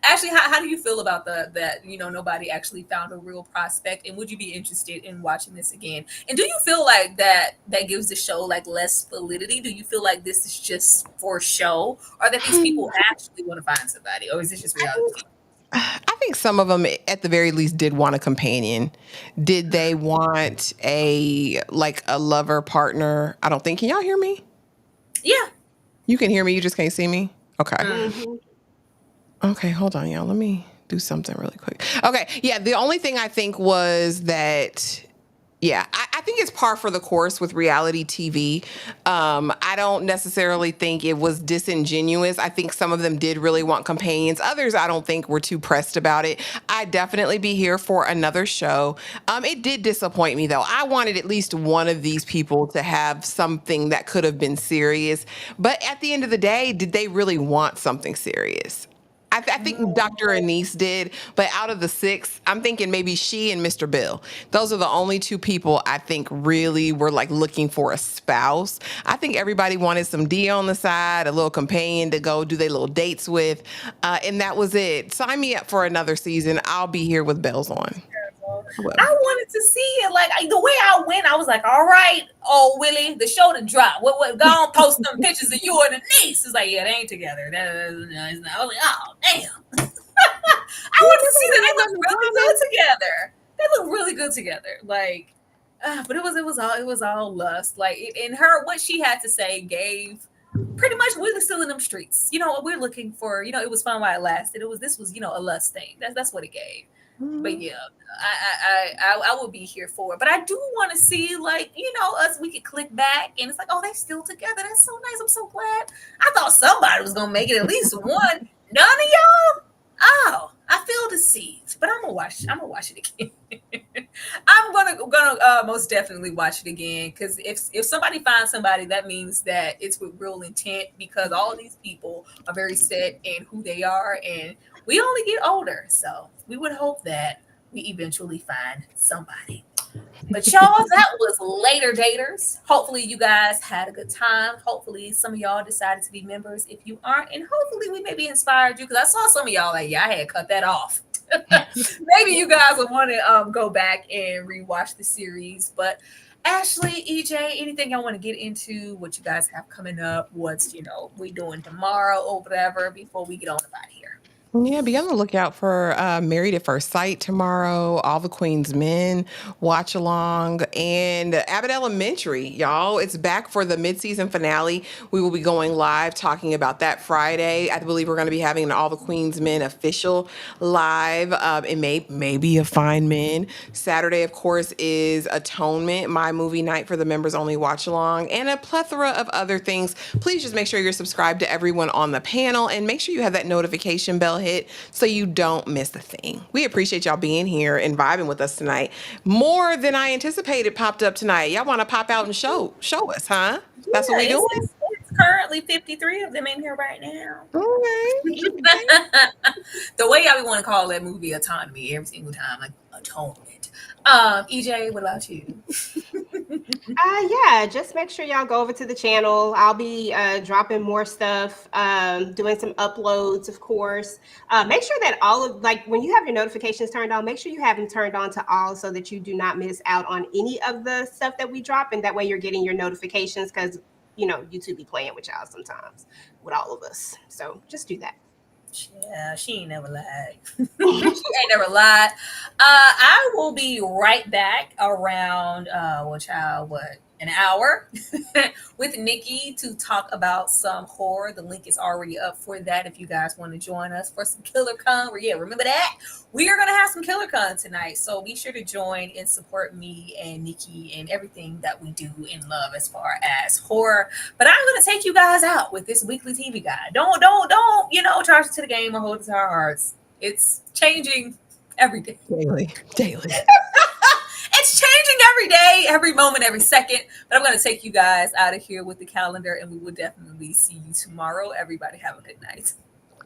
Ashley, how do you feel about that? Nobody actually found a real prospect, and would you be interested in watching this again? And do you feel like that gives the show like less validity? Do you feel like this is just for show, or that these people actually want to find somebody, or is this just reality?
I think some of them, at the very least, did want a companion. Did they want a lover partner? I don't think. Can y'all hear me?
Yeah.
You can hear me. You just can't see me. Okay.
Mhm.
Okay. Hold on, y'all. Let me do something really quick. Okay. Yeah. The only thing I think was that. Yeah, I think it's par for the course with reality TV. I don't necessarily think it was disingenuous. I think some of them did really want companions. Others, I don't think were too pressed about it. I'd definitely be here for another show. It did disappoint me, though. I wanted at least one of these people to have something that could have been serious. But at the end of the day, did they really want something serious? I think Dr. Anise did, but out of the six, I'm thinking maybe she and Mr. Bill. Those are the only two people I think really were like looking for a spouse. I think everybody wanted some D on the side, a little companion to go do their little dates with, and that was it. Sign me up for another season. I'll be here with bells on. Well,
I wanted to see it. Like the way I went, I was like, "All right, oh Willie, the show to drop. What? Go on, post some pictures of you and the niece." It's like, yeah, they ain't together. It's not. I was like, oh damn. I want to see that. They look really good together. They look really good together. Like, but it was all lust. Like, in her, what she had to say gave pretty much we were still in them streets. We're looking for. It was fun while it lasted. This was a lust thing. That's what it gave. But yeah, I would be here for it. But I do want to see, like, us. We could click back and it's like, oh, they still together. That's so nice. I'm so glad. I thought somebody was gonna make it, at least one. None of y'all. Oh, I feel deceived. But I'm gonna watch. I'm gonna watch it again. I'm gonna most definitely watch it again, because if somebody finds somebody, that means that it's with real intent, because all these people are very set in who they are, and we only get older, so we would hope that we eventually find somebody. But y'all, that was Later Daters. Hopefully you guys had a good time. Hopefully some of y'all decided to be members if you aren't, and hopefully we maybe inspired you, because I saw some of y'all like, yeah, I had cut that off. Maybe you guys will want to go back and rewatch the series. But Ashley, EJ, anything y'all want to get into? What you guys have coming up? What's we doing tomorrow or whatever before we get on about here?
yeah, be on the lookout for Married at First Sight tomorrow, All the Queen's Men, Watch Along, and Abbott Elementary, y'all. It's back for the mid-season finale. We will be going live talking about that Friday. I believe we're going to be having an All the Queen's Men official live. It may be a Fine Men. Saturday, of course, is Atonement, my movie night for the members only watch along, and a plethora of other things. Please just make sure you're subscribed to everyone on the panel, and make sure you have that notification bell hit so you don't miss a thing. We appreciate y'all being here and vibing with us tonight. More than I anticipated popped up tonight. Y'all want to pop out and show us, huh? That's what
Yeah,
we
it's,
doing?
it's, it's currently 53 of them in here right now.
Okay.
The way I would want to call that movie autonomy every single time, like atonement. EJ, what about you?
Yeah, just make sure y'all go over to the channel. I'll be dropping more stuff, doing some uploads, of course. Make sure that all of, like, when you have your notifications turned on, make sure you have them turned on to all so that you do not miss out on any of the stuff that we drop. And that way you're getting your notifications, because, YouTube be playing with y'all sometimes, with all of us. So just do that.
Yeah, she ain't never lied. She ain't never lied. I will be right back around an hour with Nikki to talk about some horror. The link is already up for that if you guys want to join us for some Killer Con. Yeah, remember that? We are gonna have some Killer Con tonight. So be sure to join and support me and Nikki and everything that we do in love as far as horror. But I'm gonna take you guys out with this weekly TV guide. Don't charge it to the game or hold it to our hearts. It's changing every day.
Daily.
It's changing every day, every moment, every second. But I'm going to take you guys out of here with the calendar, and we will definitely see you tomorrow. Everybody have a good night.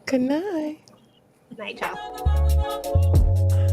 Good night.
Night, y'all.